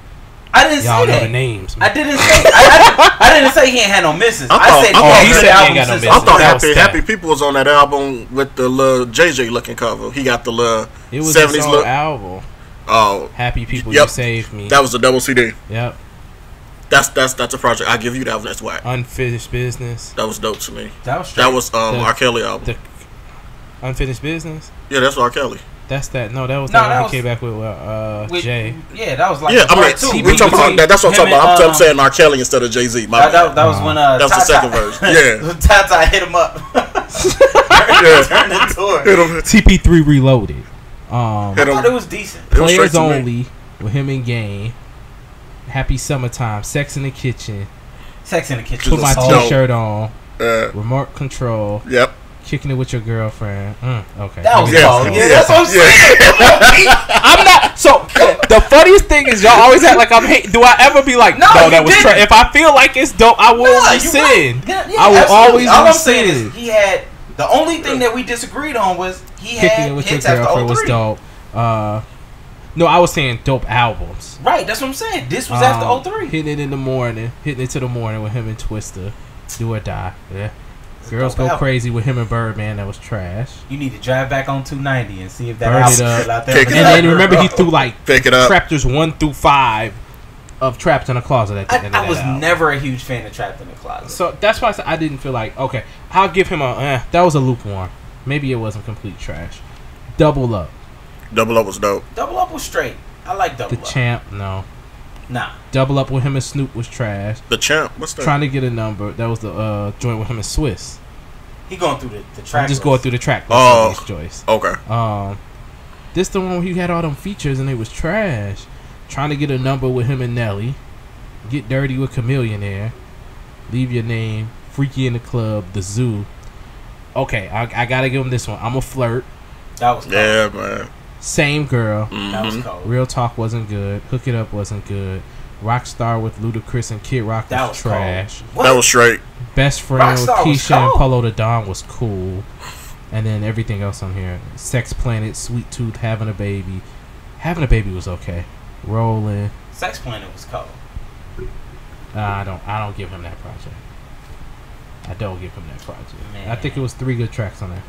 I didn't Y'all say know that. the names. Man. I didn't say. I didn't say he ain't had no misses. I said he said he ain't got no misses. I thought That was Happy People was on that album with the little JJ looking cover. He got the little it was 70s his look. album. Oh, Happy People, Yep. You Saved Me. That was the double CD. Yep. That's a project. I give you that one. That's whack. Unfinished Business. That was dope to me. That was straight. That was R. Kelly album. The Unfinished Business. Yeah, that's R. Kelly. That's that. No, that was No, the that one was- he came back with Jay. Yeah, that was like Yeah, I mean, part 2. we talking about that. That's what I'm talking about. I'm saying R. Kelly instead of Jay-Z. That was when that was the second verse. Yeah, Tata hit him up. Turn into it. TP3 Reloaded. I thought it was decent. Players Only with him and Game. Happy Summertime. Sex in the Kitchen. Sex in the Kitchen. Put my T-shirt on. Dope. Remote Control. Yep. Kicking it with your girlfriend. Okay. That was cold. Yeah, that's what I'm saying. I'm not. So the funniest thing is y'all always act like I'm hating. Do I ever be like, no that was trash? If I feel like it's dope, I will rescind. Right. I will always All I'm rescind. saying is he had the only thing that we disagreed on was he Kicking had it with your hits after girlfriend was 03. dope. No, I was saying dope albums. Right, that's what I'm saying. This was after 03. Hitting it in the morning, hitting it to the morning with him and Twista. Do or Die. Yeah. Girls Go Crazy with him and Birdman. That was trash. You need to drive back on 290 and see if that Burn album's it up. still out there. Pick And it then remember he threw like Pick it up. chapters 1 through 5 of Trapped in a Closet at the end of that I was album. never a huge fan of Trapped in the Closet. So that's why I said I didn't feel like, okay, I'll give him a that was a lukewarm. Maybe it wasn't complete trash. Double Up. Double Up was dope. Double Up was straight. I like Double The Up. Champ, no. Nah. Double Up with him and Snoop was trash. The Champ. What's that? Trying to Get a Number. That was the joint with him and Swiss. He going through the track. I'm just going through the track list Oh. of these joints. Okay. This the one where he had all them features and it was trash. Trying to Get a Number with him and Nelly. Get Dirty with Chameleonaire. Leave Your Name. Freaky in the Club. The Zoo. Okay, I gotta give him this one. I'm a Flirt. That was cold. Yeah, man. Same Girl. That was cold. Real Talk wasn't good. Hook It Up wasn't good. Rockstar with Ludacris and Kid Rock That was was trash. What? That was straight. Best Friend with Rockstar was Keisha and cold. Polo the Don was cool. And then everything else on here. Sex Planet, Sweet Tooth, Having a Baby. Having a Baby was okay. Rolling. Sex Planet was cold. I don't give him that project. I don't give him that project. Man. I think it was 3 good tracks on there.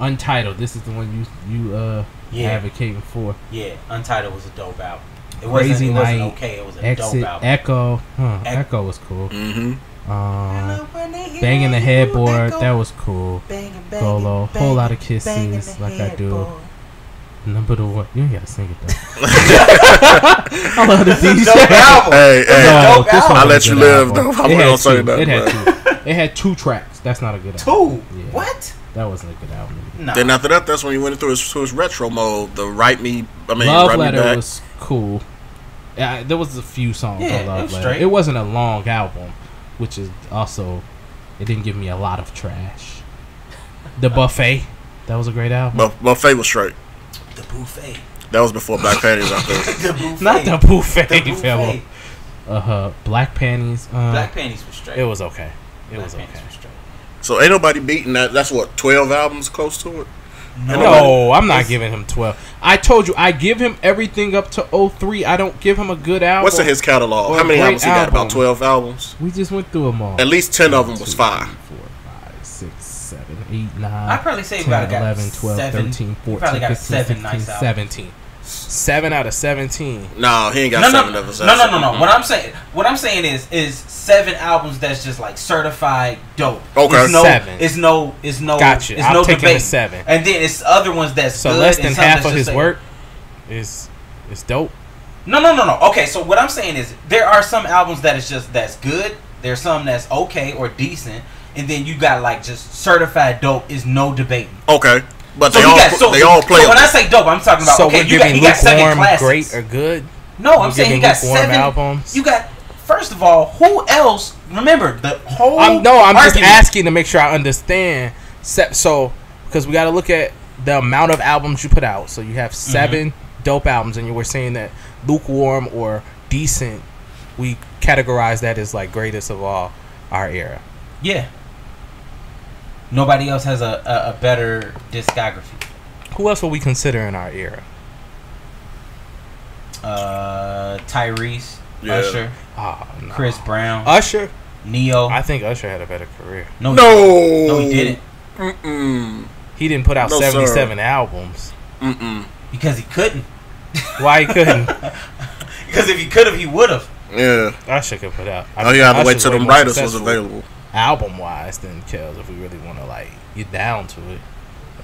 Untitled. This is the one you advocating for. Yeah, Untitled was a dope album. It Crazy wasn't Night, okay. It was a Exit, dope album. Echo. Echo was cool. Mm-hmm. Banging the headboard, that was cool. Golo, whole lot of kisses, like I do. Number the one, you ain't gotta sing it though. I love the DJ. Hey, No, I'll let you live though. I'm gonna say that. It had 2 tracks. That's not a good Yeah. album. What? That wasn't a good album. No. Then after that, that's when he went into his retro mode. The Love Write Letter Me Back was cool. There was a few songs on Love Letter. Straight. It wasn't a long album, which is also, it didn't give me a lot of trash. The Buffet, that was a great album. Buffet was straight. The Buffet. That was before Black Panties, I think. The Buffet. Not the Buffet, The Buffet. fellow. Black Panties. Black Panties was straight. It was okay. It Black was Panties okay. was straight. So ain't nobody beating that. That's what, 12 albums close to it? No, I'm not giving him 12. I told you, I give him everything up to 03. I don't give him a good album. What's in his catalog? How many albums he got? About 12 albums? We just went through them all. At least 10 of them was fire. 4, 5, 6, 7, 8, 9. I'd probably say 10, about 11, 12, 7, 13, 14, probably got 15, 7 16, nice albums. 17. 7 out of 17. No, he ain't got 7 of us. No. What I'm saying is 7 albums that's just like certified dope. Okay. It's 7. It's no. Gotcha. It's I'm no taking debate. the 7. And then it's other ones that's So good less and than some half that's of his just work is dope. No. Okay, so what I'm saying is there are some albums that's good. There's some that's okay or decent, and then you got like just certified dope is no debating. Okay. But So they all play. So when I say dope, I'm talking about So okay. we're giving He got 7 lukewarm, classics. great, or good. No, I'm saying he got 7 albums. You got, first of all, who else? Remember the whole. I'm just argument. asking to make sure I understand. So because we got to look at the amount of albums you put out. So you have 7 dope albums, and you were saying that lukewarm or decent, we categorize that as like greatest of all our era. Yeah. Nobody else has a better discography. Who else will we consider in our era? Tyrese, Yeah. Usher, Oh, no. Chris Brown, Usher. Neo. I think Usher had a better career. No, he didn't. He didn't put out No, 77 albums. Because he couldn't. Why he couldn't? Because if he could have, he would have. Yeah. Usher could put out. Oh, you have to wait till Usher's way them more writers was successful available. album-wise than Kells, if we really want to like get down to it.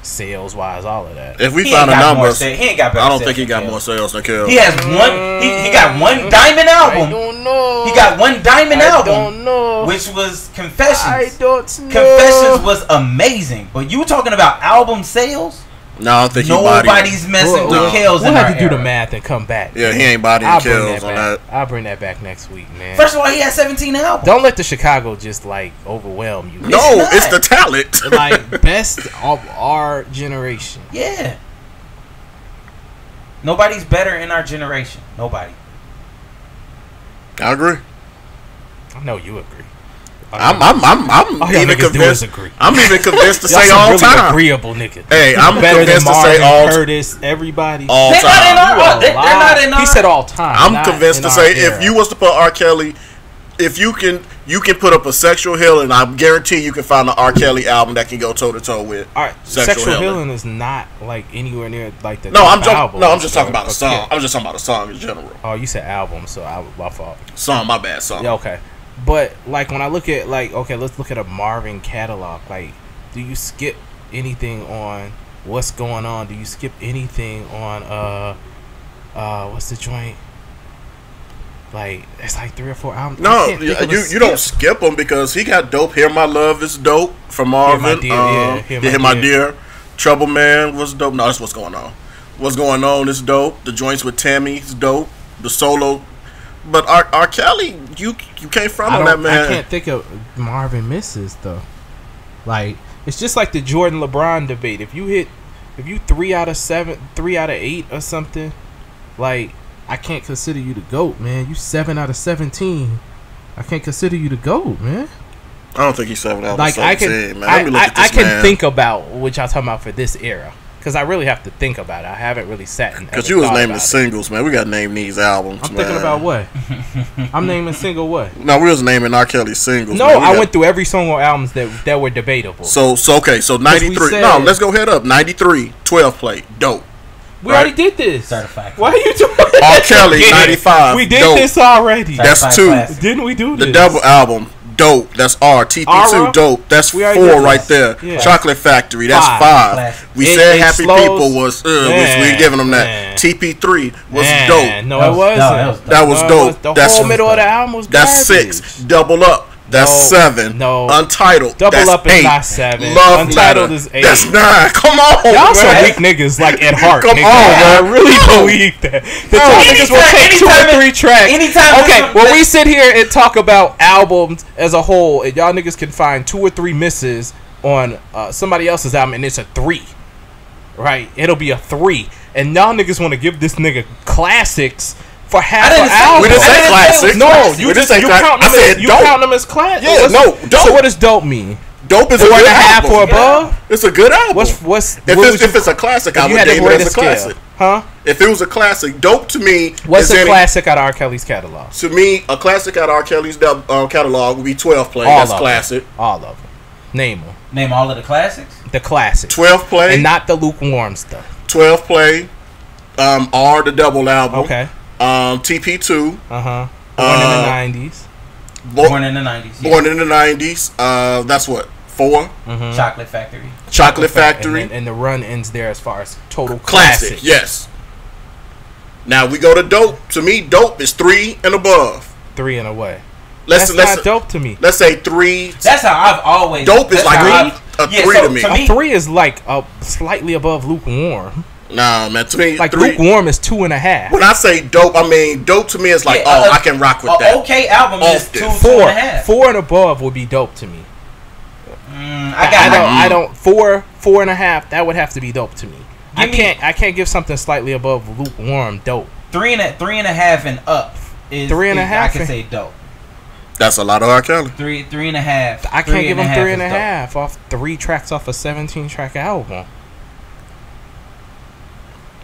Sales-wise, all of that. If we He found ain't a got more number, sales. He ain't got better I don't sales think he than got Kells. more sales than Kells. He has one. He got one diamond album. I don't know. He got one diamond album. I don't know. Which was Confessions. I don't know. Confessions was amazing. But you talking about album sales? No, I don't think he bodied. Nobody's messing with Kells We'll in have our to do era. the math and come back. Yeah, he ain't bodying I'll bring Kells that on back. that. I'll bring that back next week, man. First of all, he had 17 albums. Don't let the Chicago just like overwhelm you. No, not. it's the talent. Like best of our generation. Yeah. Nobody's better in our generation. Nobody. I agree. I know you agree. I'm All y'all even niggas do is convinced. agree. I'm even convinced to Y'all say some all really time. agreeable niggas. Hey, I'm Better than convinced to Marvin, say all Curtis, everybody. all They're not in time. our. They're not in our. He said all time. I'm not convinced in to our say era. if you was to put R. Kelly, if you can put up a Sexual Healing, I guarantee you can find an R. Kelly album that can go toe to toe with. All right, Sexual Sexual Healing. Healing is not like anywhere near like the No, I'm top just talking about a song. Okay. I'm just talking about a song in general. Oh, you said album, so my fault. Song, my bad, song. Yeah, okay. But like when I look at like, okay, let's look at a Marvin catalog. Like, do you skip anything on What's Going On? Do you skip anything on what's the joint? Like it's like 3 or 4 albums. No, you don't skip him because he got dope. Hear My Love is dope from Marvin. Hear My Dear. Trouble Man was dope. No, that's What's Going On. What's Going On is dope. The joints with Tammy is dope. The solo. But R. Kelly, you can't front on that man. I can't think of Marvin misses though. Like it's just like the Jordan LeBron debate. If you 3 out of 7, 3 out of 8 or something, like I can't consider you the GOAT, man. You 7 out of 17. I can't consider you the GOAT, man. I don't think he's 7 out of Like 17, man. Let me look at this I can man. think about what y'all talking about for this era. Because I really have to think about it. I haven't really sat and because you was naming singles, man. We got to name these albums, I'm man. thinking about what? I'm naming single what? No, we was naming R. Kelly singles. No, man. I went through every song on albums that were debatable. So 93. said- No, let's go head up. 93, 12 play. Dope. we already did this. Certified. Why are you doing R. Kelly, 95. We did dope. this already. That's Certified 2. classic. Didn't we do this? The double album, Dope. That's R. TP2. Dope. That's 4 right there. Yeah. Chocolate Factory. That's 5. We said Happy slows. People was. We giving them that. TP3 was dope. No, it wasn't. That was dope. The whole middle of the album was That's garbage. 6. Double Up. That's 7. No. Untitled. Double that's Up is 8. not 7. Love Untitled Letter. is 8. That's 9. Come on, y'all man. some weak niggas, like at heart. Come nigga. on, man. I really believe that. Y'all niggas will take 2 or 3 tracks. Okay, when we sit here and talk about albums as a whole, and y'all niggas can find 2 or 3 misses on somebody else's album, and it's a 3. Right? It'll be a 3. And y'all niggas want to give this nigga classics for half an album. We didn't say classics. No, you count them as classics. Yeah, no. Dope. So what does dope mean? Dope is a good album. 4.5 or above. It's a good album. If it's a classic, I would name it as a classic. Huh? If it was a classic, dope to me. What's a classic out of R. Kelly's catalog? To me, a classic out of R. Kelly's catalog would be 12 Play. That's classic. All of them. Name them. Name all of the classics. The classics. 12 Play, and not the lukewarm stuff. 12 Play, R, the double album. Okay. TP2. Born in the 90s. Born in the 90s. Born in the 90s. That's what? 4. Chocolate Factory. Chocolate Factory. And the run ends there as far as total classic. Yes. Now we go to dope. To me, dope is 3 and above. 3 and away. That's not dope to me. Let's say 3. That's how I've always. Dope is like a 3 to me. A 3 is like slightly above lukewarm. Nah, man. To me, like 3, lukewarm is 2.5. When I say dope, I mean dope to me is like, I can rock with that. Okay, album is 2, 2.5. 4 and above would be dope to me. I don't. 4.5. That would have to be dope to me. I can't give something slightly above lukewarm dope. 3.5 and up is 3.5. I can say dope. That's a lot of R. Kelly. 3.5. I can't give him 3.5 off 3 tracks off a 17-track album.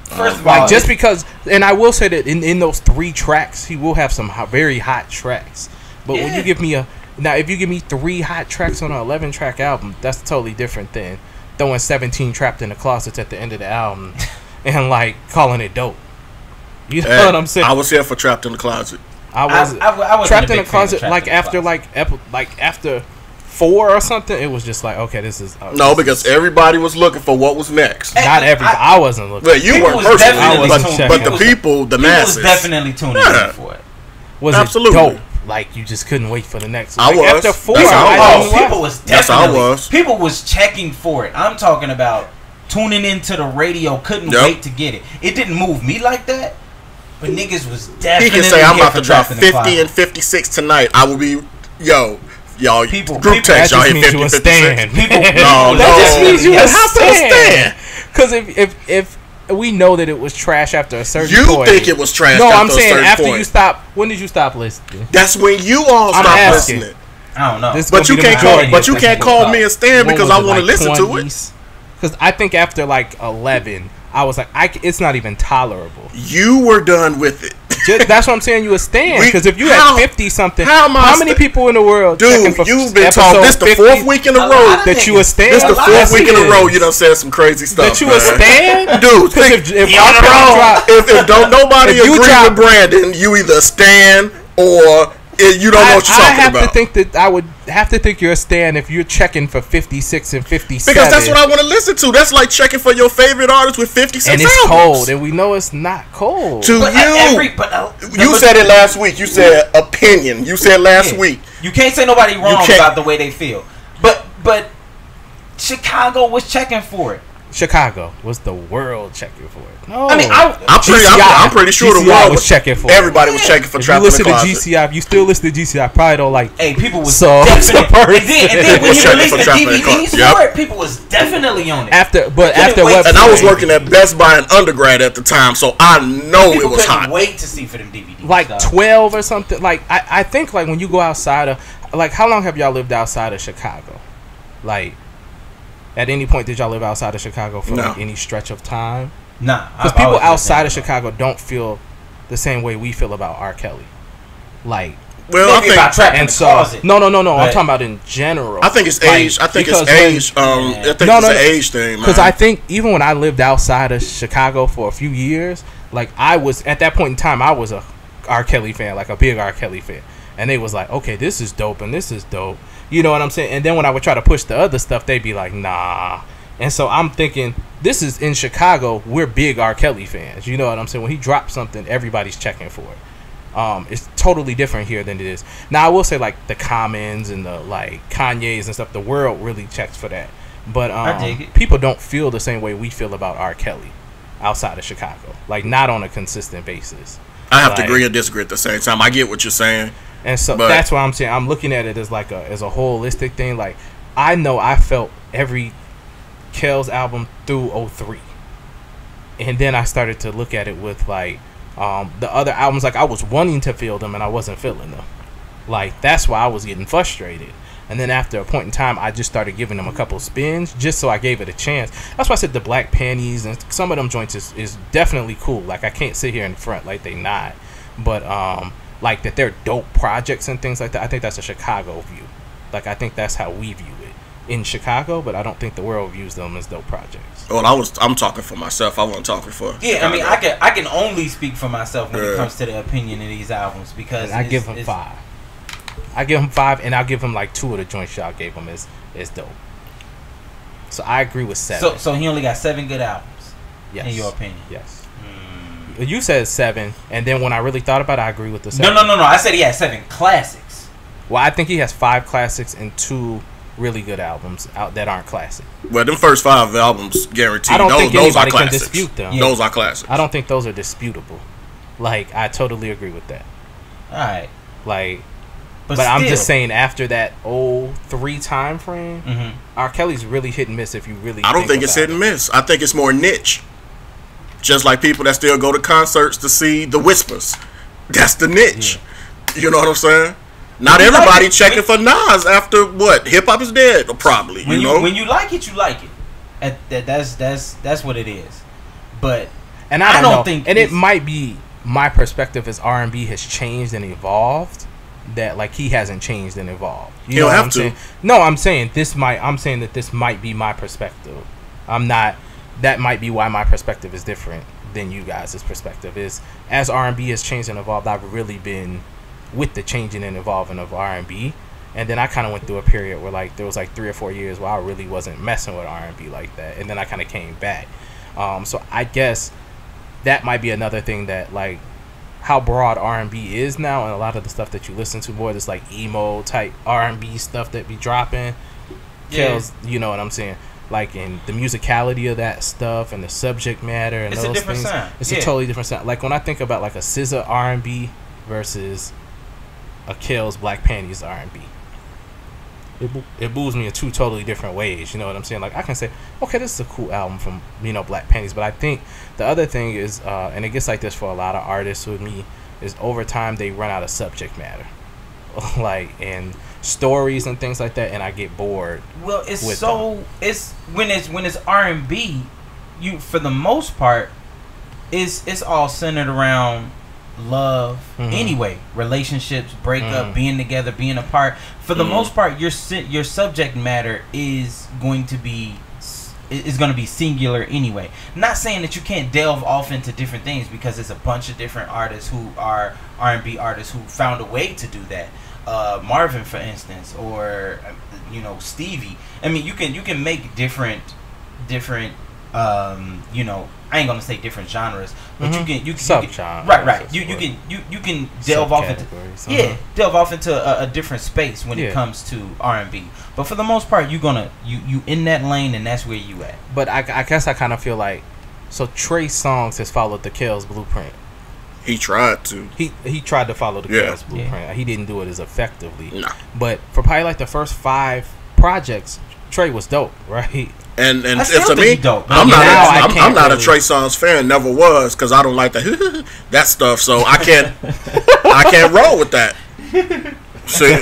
First of all, just because, and I will say that in those 3 tracks, he will have some very hot tracks. But when you give me if you give me 3 hot tracks on an 11-track album, that's totally different than throwing 17 Trapped in the Closet at the end of the album and like calling it dope. You know what I'm saying? I was here for Trapped in the Closet. I was Trapped in the Closet after 4 or something. It was just like, okay, this is because everybody was looking for what was next. Not everybody. I wasn't looking. Well, you weren't personally, but the people, the masses, was definitely tuning in for it. Was absolutely it dope? Like you just couldn't wait for the next one. I was after 4. People was definitely. That's how I was. People was checking for it. I'm talking about tuning into the radio. Couldn't wait to get it. It didn't move me like that. But niggas was definitely. He can say I'm about to drop 50 and 56 tonight. I will be y'all group text y'all hit 50 and 56. That just means you a stand. Because if we know that it was trash after a certain point. You think it was trash after a certain point. No, I'm saying after you stop. When did you stop listening? That's when you all stopped listening. I don't know. But you can't call me a stand because I want to listen to it. Because I think after like 11, I was like, it's not even tolerable. You were done with it. That's what I'm saying. You a stand because if you had 50 something, how many people in the world? Dude, you've been talking. This the 4th week in a row that you a stand. This the 4th week in a row you done said some crazy stuff. That you a stand, dude. If don't nobody agree with Brandon, you either stand or you don't know what you're talking about. I would have to think you're a stan if you're checking for 56 and 57. Because that's what I want to listen to. That's like checking for your favorite artist with 56 and it's albums. Cold, and we know it's not cold. To you said it last week. You said opinion. You said last week. You can't say nobody wrong about the way they feel. But Chicago was checking for it. Chicago was the world checking for it. No, I mean, I'm pretty sure GCI the world was checking for everybody was checking for Trapped in the Closet. You listen to GCI, if you still listen to GCI, probably don't like. Hey, people was definitely. And then when you released the DVDs for it, people was definitely on it. After what? And I was working at Best Buy in undergrad at the time, so I know it was hot. Wait to see for them DVDs. Like 12 or something. Like I think like when you go outside of like how long have y'all lived outside of Chicago? Like. At any point, did y'all live outside of Chicago for like any stretch of time? Nah. Because people outside of Chicago don't feel the same way we feel about R. Kelly. Like, well, I think about Trapped in the Closet. No. I'm talking about in general. I think it's age. I think it's age. I think it's an age thing. Because I think even when I lived outside of Chicago for a few years, like I was at that point in time, I was a R. Kelly fan, like a big R. Kelly fan. and they was like, okay, this is dope and this is dope. You know what I'm saying? And then when I would try to push the other stuff, they'd be like, nah. And so I'm thinking, this is in Chicago. We're big R. Kelly fans. You know what I'm saying? When he drops something, everybody's checking for it. It's totally different here than it is. Now, I will say, like, the Commons and the, like, Kanye's and stuff, the world really checks for that. But I dig it. People don't feel the same way we feel about R. Kelly outside of Chicago. Like, not on a consistent basis. I have to agree and disagree at the same time. I get what you're saying. And so that's what I'm saying. I'm looking at it as like as a holistic thing. Like, I know I felt every Kel's album through 03. And then I started to look at it with like the other albums. Like, I was wanting to feel them and I wasn't feeling them. Like, that's why I was getting frustrated. And then after a point in time, I just started giving them a couple spins just so I gave it a chance. That's why I said the Black Panties and some of them joints is definitely cool. Like, I can't sit here in front like they not. But like that they're dope projects and things like that. I think that's a Chicago view. Like, I think that's how we view it in Chicago, but I don't think the world views them as dope projects. Well, I'm talking for myself. I wasn't talking for Chicago. I mean, I can only speak for myself when it comes to the opinion of these albums, because I give them 5. I give him 5, and I'll give him like 2 of the joints y'all gave him is dope. So I agree with 7. So he only got 7 good albums. Yes. In your opinion. Yes. You said 7, and then when I really thought about it, I agree with the 7. No. I said he had 7 classics. Well, I think he has 5 classics and 2 really good albums out that aren't classic. Well, them first 5 albums guaranteed. I don't think those anybody are can classics. dispute them. Yeah. Those are classics. I don't think those are disputable. Like, I totally agree with that. All right. Like, but still, I'm just saying, after that 03 time frame, R. Kelly's really hit and miss if you really I don't think it's hit and miss. I think it's more niche. Just like people that still go to concerts to see the Whispers. That's the niche. Yeah. You know what I'm saying? Not everybody checking for Nas after what? Hip hop is dead, probably. When you know? When you like it, you like it. That's what it is. But and I don't think, and it might be my perspective as R&B has changed and evolved. That like he hasn't changed and evolved. You know what I'm saying? No, I'm saying that this might be my perspective. That might be why my perspective is different than you guys' perspective is. As R&B has changed and evolved, I've really been with the changing and evolving of R&B. And then I kind of went through a period where like there was like 3 or 4 years where I really wasn't messing with R&B like that. And then I kind of came back. So I guess that might be another thing, that like how broad R&B is now, and a lot of the stuff that you listen to more, this like emo type R&B stuff that be dropping. Kills, you know what I'm saying? Like, in the musicality of that stuff and the subject matter and those things, it's a totally different sound. Like, when I think about like a SZA R&B versus a Kel's Black Panties R&B, it moves me in 2 totally different ways. You know what I'm saying? Like, I can say, okay, this is a cool album from, Black Panties, but I think the other thing is, and it gets like this for a lot of artists with me, is over time they run out of subject matter, like, and stories and things like that, and I get bored. Well, it's when it's R&B, you, for the most part, it's all centered around love anyway, relationships, breakup, being together, being apart. For the most part, your subject matter is going to be singular anyway. Not saying that you can't delve off into different things, because there's a bunch of different artists who are R&B artists who found a way to do that. Marvin, for instance, or Stevie. I mean, you can make different I ain't gonna say different genres, but you can subgenres. Right. You can delve off into delve off into a different space when it comes to R&B. But for the most part, you in that lane, and that's where you at. But I guess I kind of feel like, so Trey Songz has followed the Kel's blueprint. He tried to. He tried to follow the Kel's blueprint. He didn't do it as effectively. Nah. But for probably like the first 5 projects, Trey was dope, right? And it's to me, dope. I'm not a Trey Songz fan. Never was, because I don't like that stuff. So I can't roll with that. See,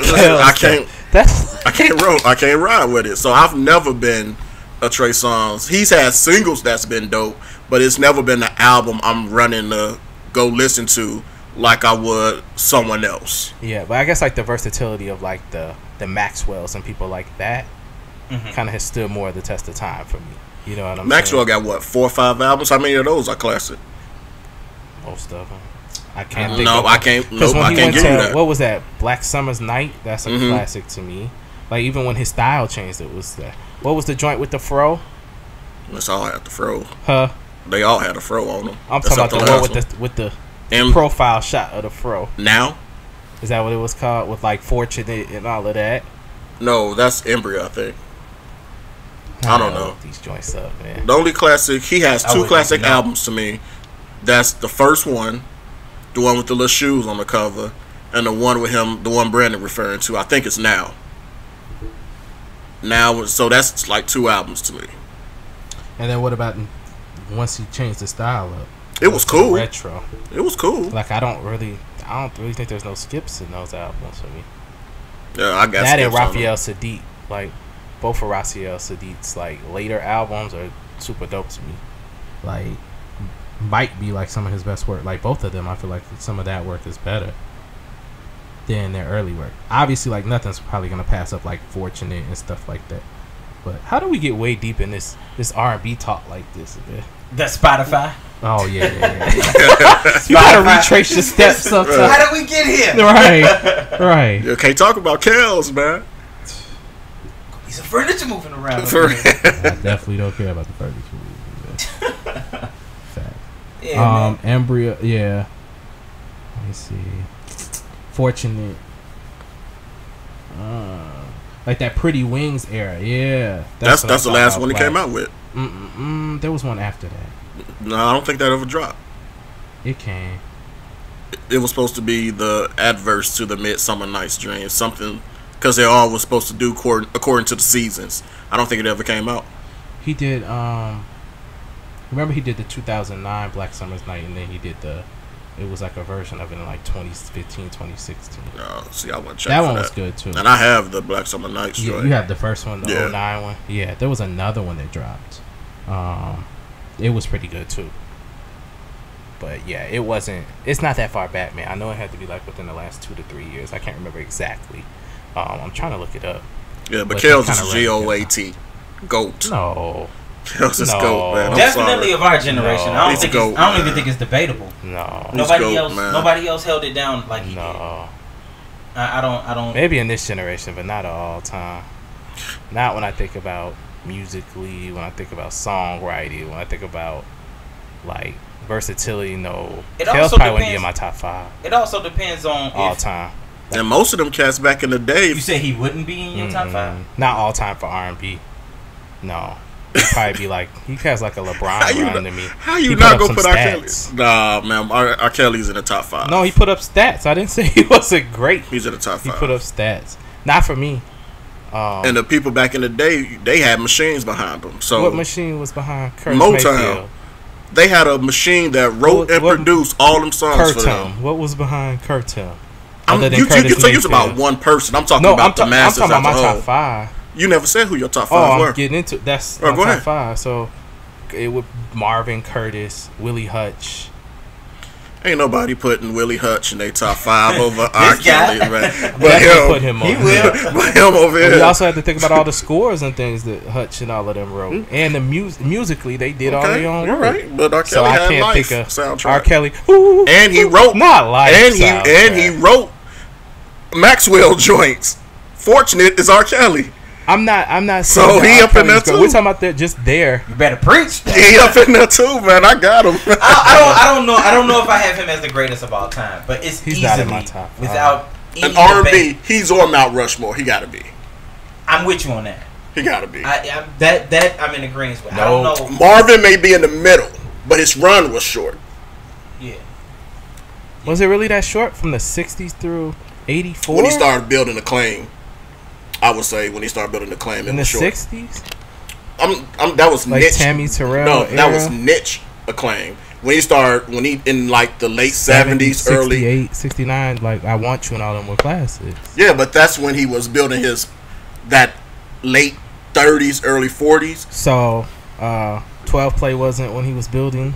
I can't ride with it. So I've never been a Trey Songz. He's had singles that's been dope, but it's never been an album I'm running to go listen to like I would someone else. Yeah, but I guess like the versatility of like the Maxwells and people like that kind of has stood more of the test of time for me. You know what I'm saying? Maxwell got what, 4 or 5 albums? How many of those are classic? Most of them. I can't think. No, I can't. Because when I he can't went give to you that. what was that? Black Summer's Night. That's a classic to me. Like even when his style changed, it was that. What was the joint with the fro? Let's all have the fro. Huh? They all had a fro on them. I'm talking about the one with the profile shot of the fro. Now? Is that what it was called? With like Fortunate and all of that? No, that's Embryo, I think. I don't know. These joints up, man. The only classic, he has two classic albums to me. That's the first one, the one with the little shoes on the cover, and the one with him, the one Brandon referring to. I think it's Now. Now, so that's like 2 albums to me. And then what about once he changed the style up? It was cool. Retro. It was cool. Like I don't really think there's no skips in those albums for me. Yeah, I got that and Raphael Sadiq, like both of Raphael Sadiq's like later albums are super dope to me. Like might be like some of his best work. Like both of them, I feel like some of that work is better than their early work. Obviously, like nothing's probably gonna pass up like Fortunate and stuff like that. But how do we get way deep in this R&B talk like this? Man? The Spotify. Oh yeah. You gotta retrace your steps sometimes. How did we get here? Right. You can't talk about Kels, man. He's a furniture moving around. I definitely don't care about the furniture moving. Fact. Yeah, Embryo. Yeah. Let me see. Fortunate. Like that Pretty Wings era. Yeah. That's the last one he came out with. There was one after that. No, I don't think that ever dropped. It came. It was supposed to be the adverse to the Midsummer Night's Dream, something, because they all was supposed to do according to the seasons. I don't think it ever came out. He did. Remember he did the 2009 Black Summer's Night, and then he did it was like a version of it in like 2015, 2016. See, I want to check that for one that. was good too. And I have the Black Summer Night's Yeah, Dream. you have the first one, the 09 one. Yeah, there was another one that dropped. It was pretty good too. But yeah, it's not that far back, man. I know it had to be like within the last 2 to 3 years. I can't remember exactly. I'm trying to look it up. Yeah, but Kels is GOAT. GOAT. No. Kels is GOAT, man. Definitely of our generation. No. I don't even think it's debatable. No. Nobody else held it down like he did. I don't. Maybe in this generation, but not all time. Not when I think about musically, when I think about songwriting, when I think about like versatility. No, Kels probably wouldn't be in my top 5. It also depends on all time. And most of them cats back in the day. You say he wouldn't be in your top 5? Not all time for R&B. No, he'd probably be like he has like a LeBron run to me. How you not gonna put R. Kelly? Nah, man, R. Kelly's in the top 5. No, he put up stats. I didn't say he wasn't great. He's in the top 5. He put up stats. Not for me. And the people back in the day, they had machines behind them. So what machine was behind Curtis Motown? Mayfield? They had a machine that wrote and produced all them songs for them. What was behind Curtis? You about one person. I'm talking about the masses. I'm talking about my top 5. You never said who your top 5 were. I'm getting into that's my top 5. So it would Marvin, Curtis, Willie Hutch. Ain't nobody putting Willie Hutch in their top 5 over R. Kelly, man. But him, put him on. He will. But him over here. We also have to think about all the scores and things that Hutch and all of them wrote, and the musically they did all their own work. Right, but R. Kelly had Life soundtrack. R. Kelly, and he wrote not Life, and he wrote Maxwell joints. Fortunate is R. Kelly. I'm not. So he up in there too. We're talking about that just there. You better preach. He up in there too, man. I got him. I don't know if I have him as the greatest of all time, but he's easily not in my top without an R&B. He's on Mount Rushmore. He got to be. I'm with you on that. He got to be. I'm in agreement with. No. I don't know. Marvin may be in the middle, but his run was short. Yeah. Was it really that short from the 60s through 84? When he started building Acclaim. I would say when he started building Acclaim in the 60s. That was like niche. Tammy Terrell. No, era? that was niche Acclaim. When he in like the late 70s, 68, early 69, like I Want You and all them were classics. Yeah, but that's when he was building that late 30s, early 40s. So 12 Play wasn't when he was building.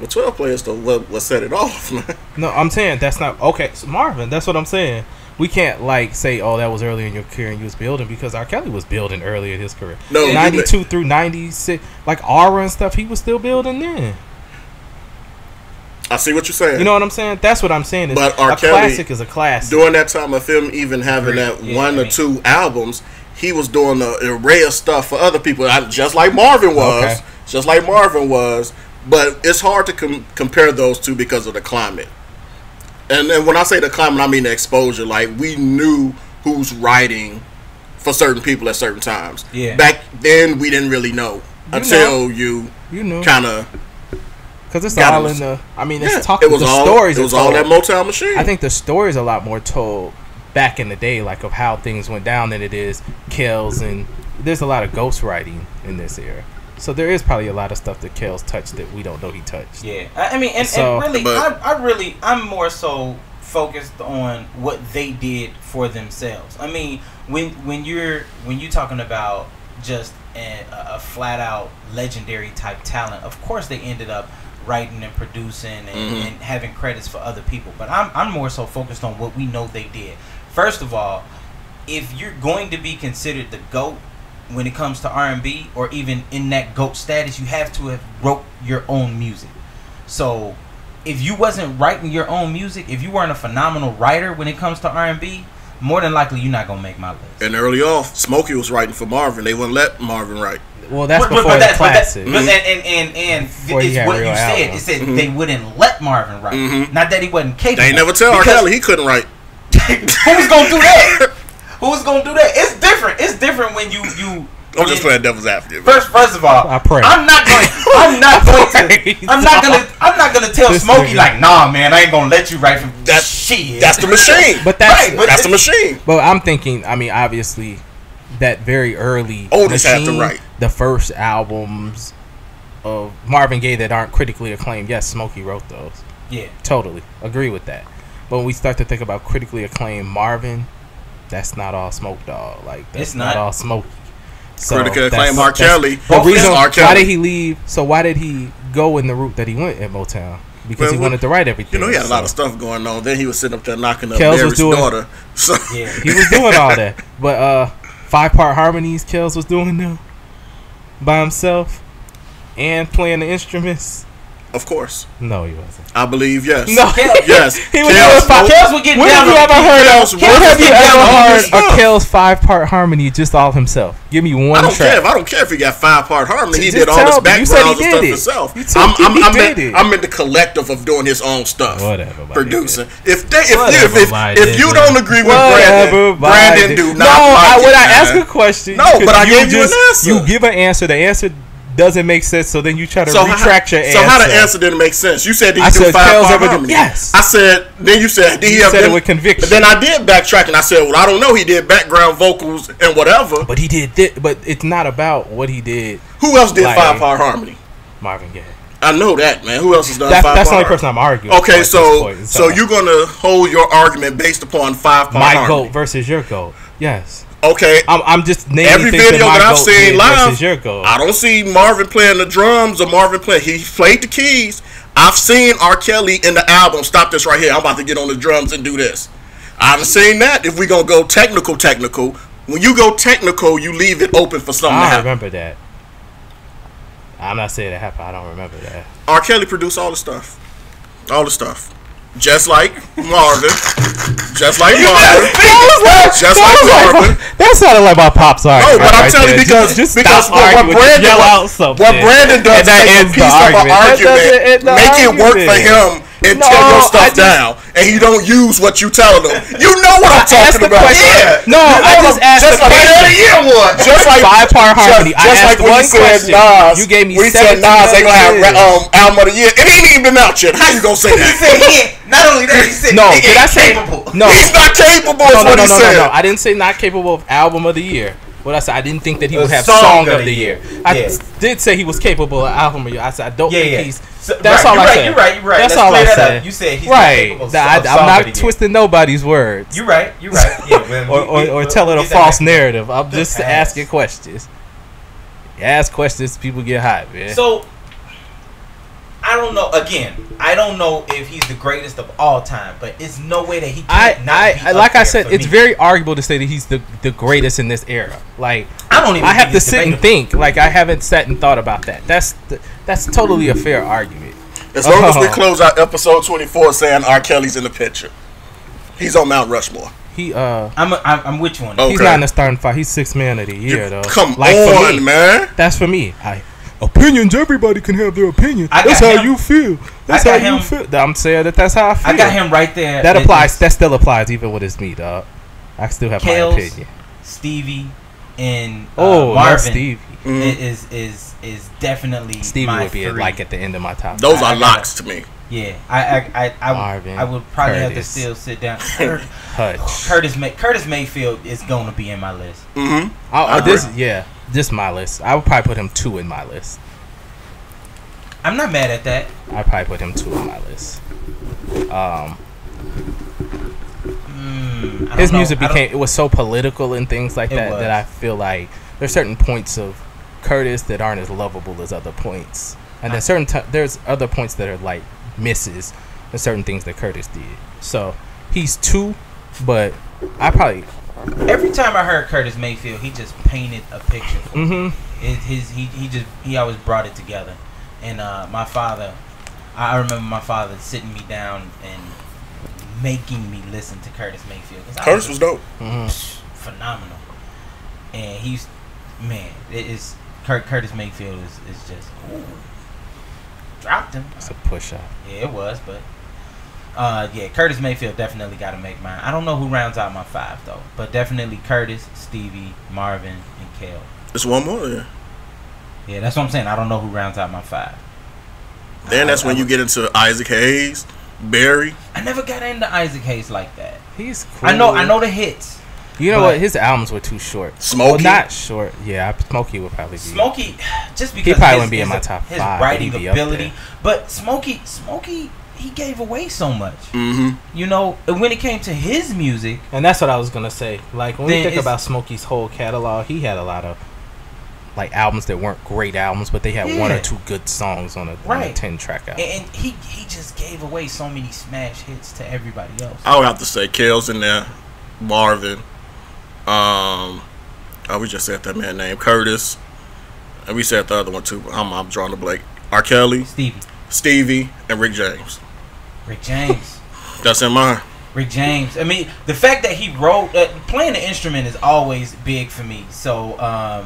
Well, 12 Play is what set it off, man. No, I'm saying that's not okay. So Marvin, that's what I'm saying. We can't like say, oh, that was early in your career and you was building, because R. Kelly was building early in his career. No, 92 through 96, like Aura and stuff, he was still building then. I see what you're saying. You know what I'm saying? That's what I'm saying. But R. A Kelly, classic is a classic. During that time of him even having that one or two albums, he was doing an array of stuff for other people, just like Marvin was. Okay. Just like Marvin was. But it's hard to compare those two because of the climate. And when I say the climate, I mean the exposure. Like, we knew who's writing for certain people at certain times. Yeah. Back then, we didn't really know until you kind of. Because it's all in the. I mean, it's talking. It was all stories. It was all that Motown machine. I think the story's a lot more told back in the day, like of how things went down, than it is Kells, and there's a lot of ghost writing in this era. So there is probably a lot of stuff that Kells touched that we don't know he touched. Yeah, I mean, and really, I'm more so focused on what they did for themselves. I mean, when you're talking about just a flat out legendary type talent, of course they ended up writing and producing and having credits for other people. But I'm more so focused on what we know they did. First of all, if you're going to be considered the GOAT when it comes to R&B, or even in that GOAT status, you have to have wrote your own music. So if you wasn't writing your own music, if you weren't a phenomenal writer when it comes to R&B, more than likely you're not gonna make my list. And early off, Smokey was writing for Marvin. They wouldn't let Marvin write. Well, that's before the classic. And it's what you said. It said they wouldn't let Marvin write. Not that he wasn't capable. They never tell R. Kelly he couldn't write. Who's gonna do that? Who's gonna do that? It's different. It's different when you. I'm just playing devil's advocate. First of all, I pray. I'm not gonna tell Smokey like, nah, man, I ain't gonna let you write from that shit. That's the machine. But that's the machine. But I'm thinking. I mean, obviously, that very early Otis machine, had to write the first albums of Marvin Gaye that aren't critically acclaimed. Yes, Smokey wrote those. Yeah, totally agree with that. But when we start to think about critically acclaimed Marvin, that's not all Smoke Dogg. Like, that's not all Smokey. So critically acclaimed R. Kelly. The reason why did he leave? So why did he go in the route that he went at Motown? Because he wanted to write everything. You know, he had a lot of stuff going on. Then he was sitting up there knocking up Kells Mary's daughter. So yeah, he was doing all that. But 5-part harmonies, Kells was doing them by himself and playing the instruments. Of course. No, he wasn't. I believe yes. No, yes. He was Kells would get down. When have you ever heard a Kells 5-part harmony just all himself? Give me one track. I don't care if he got 5-part harmony. He did all his backgrounds and stuff himself. I'm in the collective of doing his own stuff. Whatever. Producing. If you don't agree with Brandon do not. No, when I ask a question, no, but I gave you an answer. You give an answer. The answer doesn't make sense, so then you try to retract your answer. So how the answer didn't make sense? You said, did he do 5-part harmony? Yes. I said, then you said, did he have it with conviction. But then I did backtrack and I said, well, I don't know. He did background vocals and whatever. But he did but it's not about what he did. Who else did 5-part harmony? Marvin Gaye. I know that, man. Who else has done 5-part harmony? That's the only person I'm arguing. Okay, so you're going to hold your argument based upon 5-part harmony. My GOAT versus your GOAT. Yes. Okay, I'm just naming every video that I've seen live. Your goal. I don't see Marvin playing the drums or Marvin playing. He played the keys. I've seen R. Kelly in the album. Stop this right here. I'm about to get on the drums and do this. I've seen that. If we gonna go technical, when you go technical, you leave it open for something. I remember that. I'm not saying it happened. I don't remember that. R. Kelly produced all the stuff. Just like Marvin. Just like Marvin. That sounded like my pop's argument. No, but I'm telling you because what Brandon does is take a piece of an argument, make it work for him, and tear your stuff down, and you don't use what you tell them. You know what I'm talking about. Yeah. No, I just asked the question. Just like 5-part harmony. I asked one question. You gave me 7 said Nas ain't gonna have album of the year. It ain't even been out yet. How you gonna say that? He said not only that, he said did I say capable. No, he's not capable. No. I didn't say not capable of album of the year. What I said, I didn't think that he would have song of the year. I did say he was capable of album of the year. I said I don't think he's. That's all I said. You're right. That's all I said. You said he's right. I'm not twisting nobody's words. You're right. Yeah, or telling a false narrative. I'm just asking questions. You ask questions, people get hot, man. So I don't know. Again, I don't know if he's the greatest of all time, but it's no way that he can't not be like up I said, it's me. very arguable to say that he's the greatest in this era. Like I have to sit and think. Like I haven't sat and thought about that. That's totally a fair argument. As long as we close out episode 24 saying R. Kelly's in the picture, he's on Mount Rushmore. I'm which one? Okay. He's not in the starting five. He's 6th man of the year, though. Come on, man. That's for me. Opinions. Everybody can have their opinion. That's how you feel. That's how you feel. I'm saying that's how I feel. I got him right there. That applies. That still applies, even with it's me, dog. I still have my opinion. Stevie and Marvin Stevie. Is definitely Stevie my would be like at the end of my top. Those are locks to me. Yeah, I would probably have to still sit down. Curtis Mayfield is going to be in my list. This my list. I would probably put him 2 in my list. I'm not mad at that. I'd probably put him 2 in my list. His music it was so political and things like that that I feel like there's certain points of Curtis that aren't as lovable as other points, and then there's other points that are like misses and certain things that Curtis did. So he's 2, but I probably every time I heard Curtis Mayfield, he just painted a picture for me. He always brought it together. And my father, I remember my father sitting me down and making me listen to Curtis Mayfield. Curtis was dope. Phenomenal. And Curtis Mayfield is just dropped him. It's a push up. Yeah, it was, but Curtis Mayfield definitely got to make mine. I don't know who rounds out my 5 though, but definitely Curtis, Stevie, Marvin, and Kale. There's one more there. Yeah, that's what I'm saying. I don't know who rounds out my 5. Then that's when you get into Isaac Hayes, Barry. I never got into Isaac Hayes like that. He's cool. I know the hits. You know what? His albums were too short. Smokey? Well, not short. Yeah, Smokey would probably be. Smokey, just because he probably wouldn't be in my top 5. His writing ability, but Smokey, he gave away so much. You know, when it came to his music, and that's what I was gonna say. Like when we think about Smokey's whole catalog, he had a lot of like albums that weren't great albums, but they had 1 or 2 good songs on a 10-track album. And he just gave away so many smash hits to everybody else. I would have to say Kale's in there, Marvin. We just said that man name, Curtis, and we said the other one too. But I'm drawing a blank. R. Kelly, Stevie, and Rick James. Rick James. That's in mine. Rick James. I mean, the fact that he wrote playing the instrument is always big for me. So I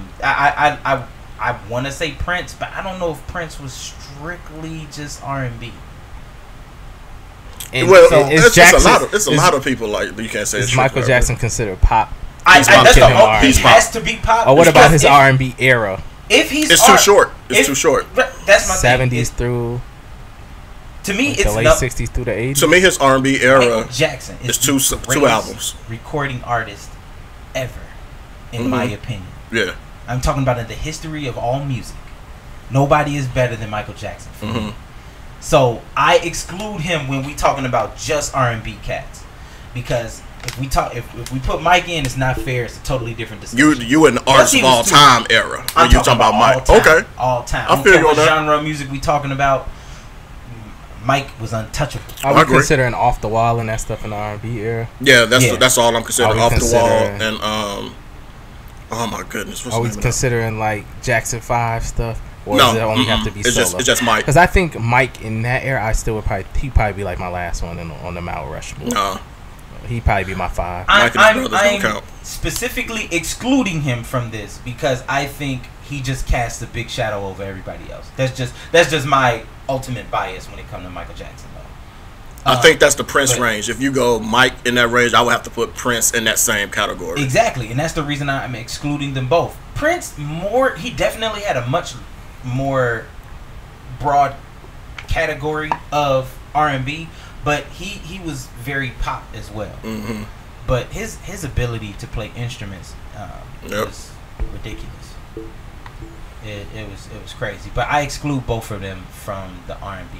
want to say Prince, but I don't know if Prince was strictly just R&B. Well, so it's a lot of people like you can't say. Is Michael Jackson considered pop? He has to be pop. Or what about his R&B era? It's too short. It's too short. That's my 70s through. To me, it's the late 60s through the 80s. To me, his R&B era. Michael Jackson is two albums. Recording artist ever, in my opinion. Yeah. I'm talking about in the history of all music. Nobody is better than Michael Jackson for me. So I exclude him when we talking about just R&B cats, because if we put Mike in, it's not fair. It's a totally different discussion. You in the arts of all time era. I'm talking about Mike. Okay, all time. I feel you on that. Genre of music we talking about. Mike was untouchable. Are we considering Off the Wall and that stuff in the R&B era? Yeah, that's all I'm considering. Off the Wall and oh my goodness, are we considering like Jackson 5 stuff? Or no, does it only have to be solo? It's just Mike. Because I think Mike in that era, he'd probably be like my last one on the Mount Rushmore. No. He'd probably be my 5. I'm specifically excluding him from this because I think he just casts a big shadow over everybody else. That's just my ultimate bias when it comes to Michael Jackson, though. I think that's the Prince range. If you go Mike in that range, I would have to put Prince in that same category. Exactly, and that's the reason I'm excluding them both. Prince, he definitely had a much more broad category of R&B, but he was very pop as well. But his ability to play instruments was ridiculous. It was crazy. But I exclude both of them from the R&B.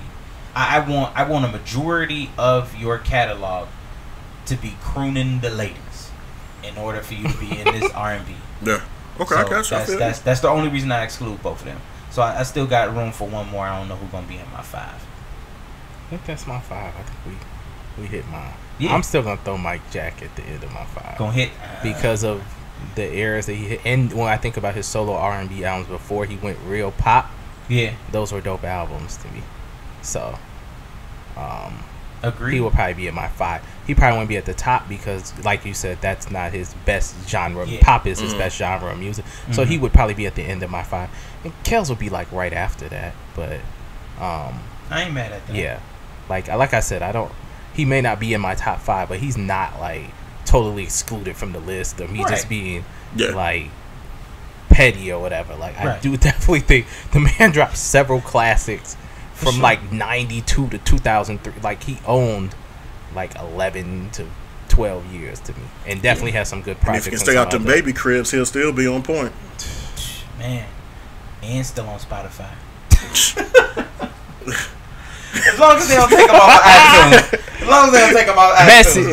I want a majority of your catalog to be crooning the ladies in order for you to be in this R&B. Yeah. Okay, I got you. That's the only reason I exclude both of them. So I still got room for one more. I don't know who's gonna be in my 5. I think that's my 5. I think we hit mine. Yeah. I'm still gonna throw Mike Jack at the end of my 5. Gonna hit because of the eras that he hit, and when I think about his solo R&B albums before he went real pop, yeah, those were dope albums to me. So, Agreed. he will probably be at my 5. He probably won't be at the top because, like you said, that's not his best genre. Yeah. Pop is his best genre of music. So he would probably be at the end of my 5. And Kels would be like right after that. But I ain't mad at that. yeah, like I said, he may not be in my top 5, but he's not like totally excluded from the list of me just being like petty or whatever. Like I do definitely think the man dropped several classics from like 92 to 2003. Like he owned like 11 to 12 years to me, and definitely has some good projects. And if you can stay out them baby cribs, he'll still be on point. Man, and still on Spotify. As long as they don't take them off iTunes. As long as they don't take them off iTunes. Message.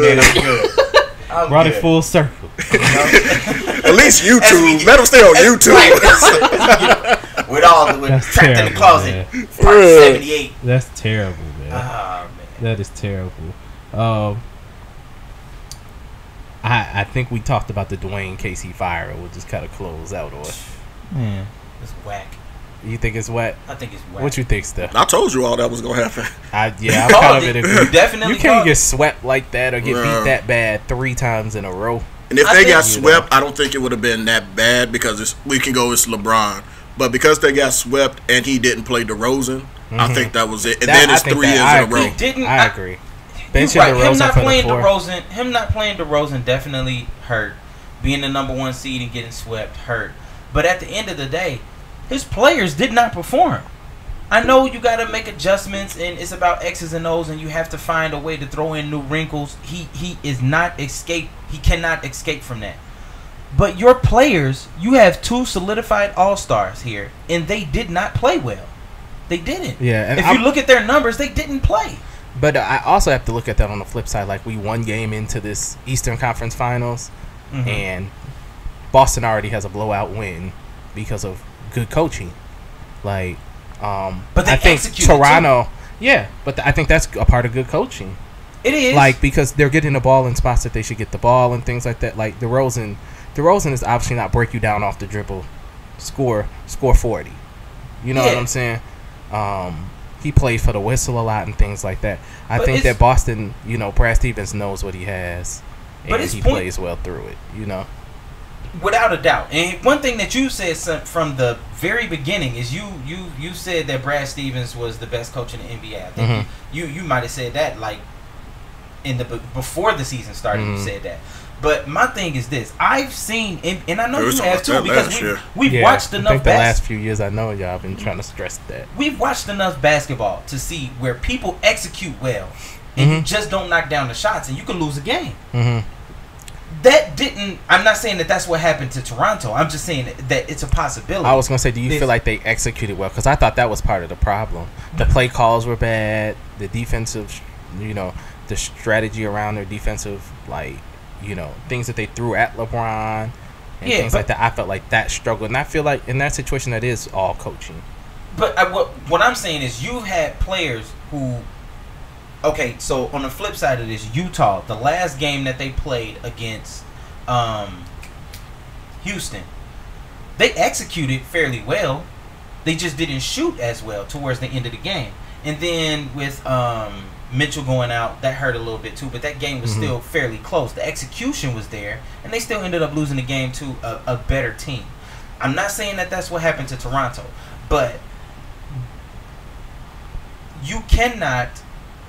I'm brought good. it full circle. At least YouTube. Let them stay on YouTube. With trapped terrible, in the closet. Man. Part 78. That's terrible, man. Oh, man. That is terrible. I think we talked about the Dwayne Casey fire. We'll just kind of close out on. Man, it's whack. You think it's wet? I think it's whack. What you think, Steph? I told you all that was gonna happen. I'm kind of in agreement. Definitely. You can't get swept like that or get beat that bad 3 times in a row. And if they got swept, I don't think it would have been that bad because we can go with LeBron. But because they got swept and he didn't play DeRozan, I think that was it. And then it's 3 years in a row. I agree. Right. Him not playing DeRozan definitely hurt. Being the number 1 seed and getting swept hurt. But at the end of the day, his players did not perform. I know you got to make adjustments, and it's about X's and O's, and you have to find a way to throw in new wrinkles. He is not escape. He cannot escape from that. But your players, you have 2 solidified all-stars here, and they did not play well. They didn't. Yeah. And if you look at their numbers, they didn't play. But I also have to look at that on the flip side. Like, we 1 game into this Eastern Conference Finals, and Boston already has a blowout win because of good coaching. Like, but I think Toronto, too. But I think that's a part of good coaching. It is. Like, because they're getting the ball in spots that they should get the ball and things like that. Like, DeRozan is obviously not break you down off the dribble, score 40. You know what I'm saying? He plays for the whistle a lot and things like that. I think that Boston, Brad Stevens knows what he has, and he plays well through it, Without a doubt. And one thing that you said from the very beginning is you said that Brad Stevens was the best coach in the NBA. I think you might have said that like before the season started. You said that. But my thing is this: I've seen, and I know you have too, because we've watched enough. I think the last few years, I know y'all been trying to stress that. We've watched enough basketball to see where people execute well, and you just don't knock down the shots, and you can lose a game. That didn't. I'm not saying that that's what happened to Toronto. I'm just saying that it's a possibility. I was gonna say, do you feel like they executed well? Because I thought that was part of the problem. The play calls were bad. The defensive, the strategy around their defensive, things that they threw at LeBron and things like that. I felt like that struggled, and I feel like in that situation, that is all coaching. But what I'm saying is, you had players who. Okay, so on the flip side of this, Utah, the last game that they played against Houston, they executed fairly well. They just didn't shoot as well towards the end of the game. And then with Mitchell going out, that hurt a little bit too, but that game was still fairly close. The execution was there, and they still ended up losing the game to a better team. I'm not saying that that's what happened to Toronto, but you cannot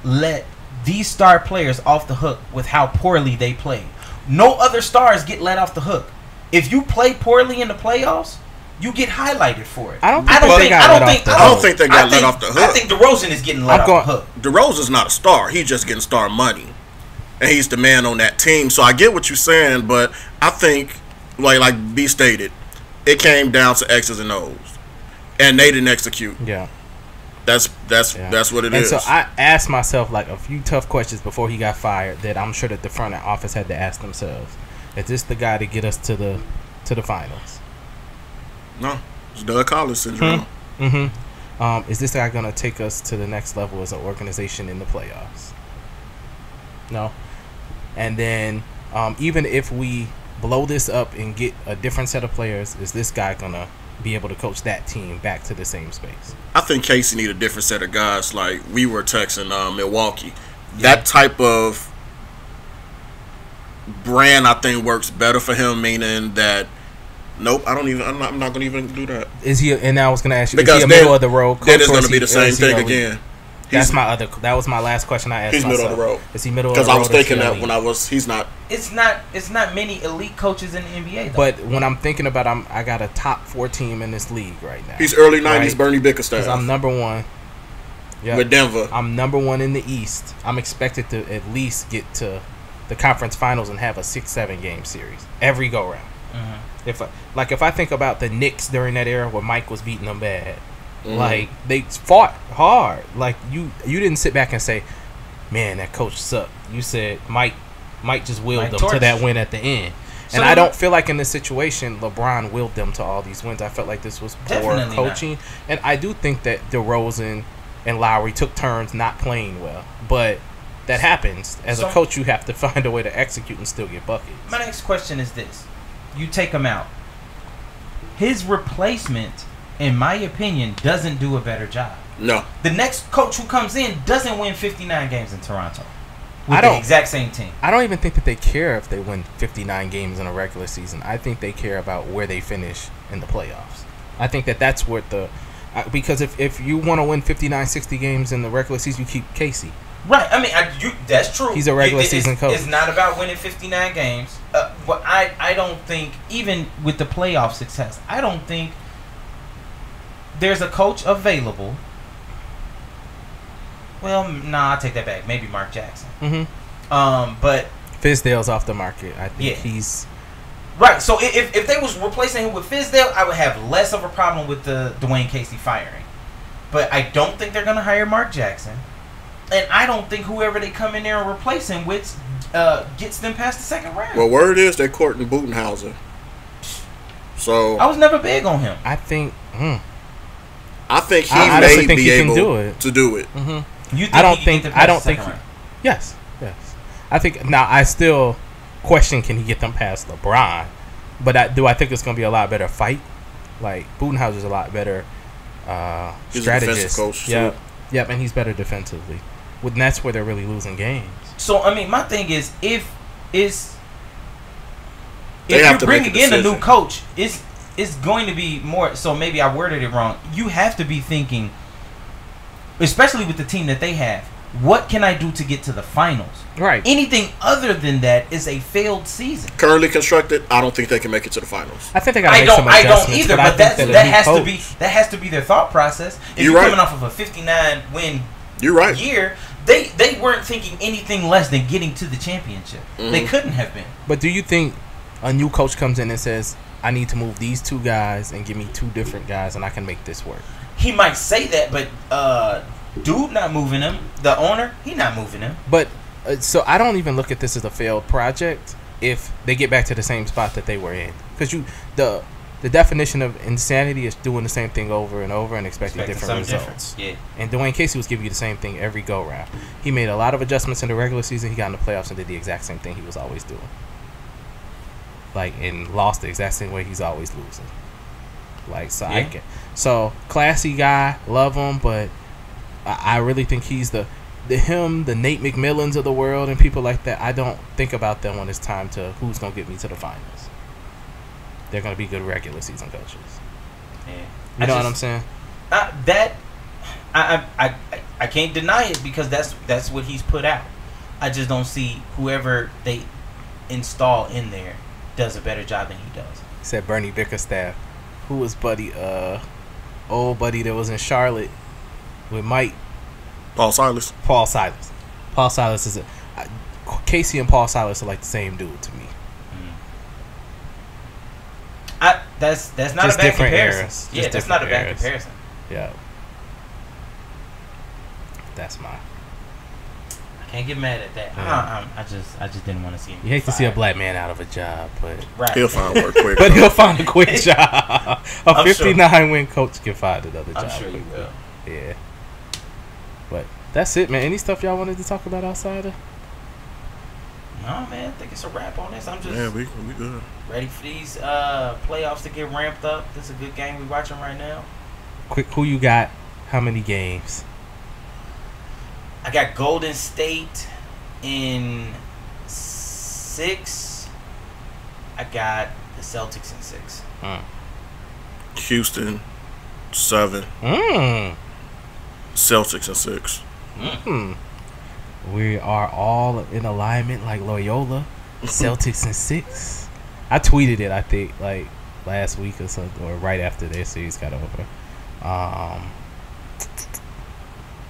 let these star players off the hook with how poorly they play. No other stars get let off the hook. If you play poorly in the playoffs, you get highlighted for it. I don't think they got let off the hook. I think DeRozan is getting let off the hook. DeRozan's not a star. He's just getting star money, and he's the man on that team. So I get what you're saying, but I think, like B stated, it came down to X's and O's, and they didn't execute. Yeah. That's what it is. And so I asked myself a few tough questions before he got fired that I'm sure that the front office had to ask themselves. Is this the guy to get us to the finals? No, it's Doug Collins syndrome. Is this guy going to take us to the next level as an organization in the playoffs? No. And then even if we blow this up and get a different set of players, is this guy gonna be able to coach that team back to the same space? I think Casey need a different set of guys. Like we were texting Milwaukee. Yeah. That type of brand, I think, works better for him. Meaning that, nope, I'm not going to even do that. Is he? And I was going to ask you, because is he a middle of the road coach? Then it's going to be the same thing again. That was my last question I asked. He's middle of the road. Is he middle of the road? Because I was thinking that when he's not. It's not many elite coaches in the NBA, though. But when I'm thinking about, I got a top 4 team in this league right now. He's early 90s Bernie Bickerstaff. Because I'm number 1. Yep. With Denver. I'm number 1 in the East. I'm expected to at least get to the conference finals and have a 6-7 game series every go round. Mm-hmm. If I think about the Knicks during that era where Mike was beating them bad. Like, they fought hard. Like, you didn't sit back and say, man, that coach sucked. You said Mike just willed them to that win at the end. And I don't feel like in this situation LeBron willed them to all these wins. I felt like this was poor coaching. Not. And I do think that DeRozan and Lowry took turns not playing well. But that happens. As a coach, you have to find a way to execute and still get buckets. My next question is this. You take him out. His replacement, in my opinion, doesn't do a better job. No. The next coach who comes in doesn't win 59 games in Toronto with the exact same team. I don't even think that they care if they win 59 games in a regular season. I think they care about where they finish in the playoffs. I think that's what because if you want to win 59, 60 games in the regular season, you keep Casey. Right. I mean, that's true. He's a regular season coach. It's not about winning 59 games. But I don't think, even with the playoff success, I don't think there's a coach available. Well, I take that back. Maybe Mark Jackson. Mm-hmm. But Fizdale's off the market. I think he's right. So if they was replacing him with Fizdale, I would have less of a problem with the Dwayne Casey firing. But I don't think they're going to hire Mark Jackson, and I don't think whoever they come in there and replace him with gets them past the second round. Well, word is they're courting Budenhauser. So I was never big on him. I think. I think he may be able to do it. Mm-hmm. I don't think. Yes. I think now. I still question: can he get them past LeBron? But I think it's going to be a lot better fight. Like Budenhauser's a lot better he's strategist. A coach yep, and he's better defensively. And that's where they're really losing games. So I mean, my thing is, if you're bringing in a new coach, it's going to be more. So maybe I worded it wrong. You have to be thinking, especially with the team that they have, what can I do to get to the finals? Right. Anything other than that is a failed season. Currently constructed, I don't think they can make it to the finals. I think they got to make some adjustments. I don't either, but that has to be their thought process. If you're coming off of a 59 win year, they weren't thinking anything less than getting to the championship. Mm-hmm. They couldn't have been. But do you think a new coach comes in and says, I need to move these 2 guys and give me 2 different guys and I can make this work? He might say that, but dude not moving him. The owner, he not moving him. But so I don't even look at this as a failed project if they get back to the same spot that they were in. Because the definition of insanity is doing the same thing over and over and expecting different results. Yeah. And Dwayne Casey was giving you the same thing every go round. He made a lot of adjustments in the regular season. He got in the playoffs and did the exact same thing he was always doing. And lost the exact same way he's always losing. So classy guy, love him, but I really think he's the Nate McMillans of the world and people like that. I don't think about them when it's time to who's gonna get me to the finals. They're gonna be good regular season coaches. Yeah. You know what I'm saying? I can't deny it because that's what he's put out. I just don't see whoever they install in there does a better job than he does. He said Bernie Bickerstaff. Who was buddy? Old buddy that was in Charlotte with Mike. Paul Silas. Paul Silas is Casey and Paul Silas are like the same dude to me. That's not just a bad different comparison. Eras. Yeah, that's not a bad comparison. Yeah. That's mine. I can't get mad at that. I just didn't want to see him. You hate to see a black man out of a job, but he'll find work quick. But he'll find a quick job. A 59-win coach can find another job. I'm sure you will. Yeah. But that's it, man. Any stuff y'all wanted to talk about outside of? No, man, I think it's a wrap on this. I'm just we good. Ready for these playoffs to get ramped up. This is a good game we're watching right now. Quick, who you got? How many games? I got Golden State in 6. I got the Celtics in 6. Houston 7. Celtics in 6. We are all in alignment like Loyola. Celtics in 6. I tweeted it, I think, like last week or something, or right after their series got over.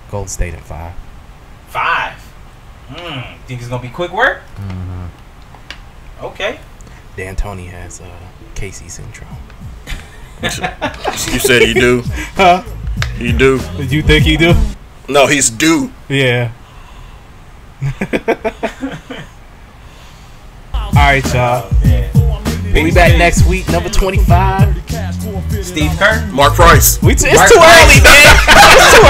Golden State in 5. 5. Think it's gonna be quick work? Okay. D'Antoni has Casey syndrome. You said he do? Huh? He do? Did you think he do? No, he's due. Yeah. Alright, y'all. We back next week, number 25. Steve Kerr. Mark Price. It's too early, man. It's too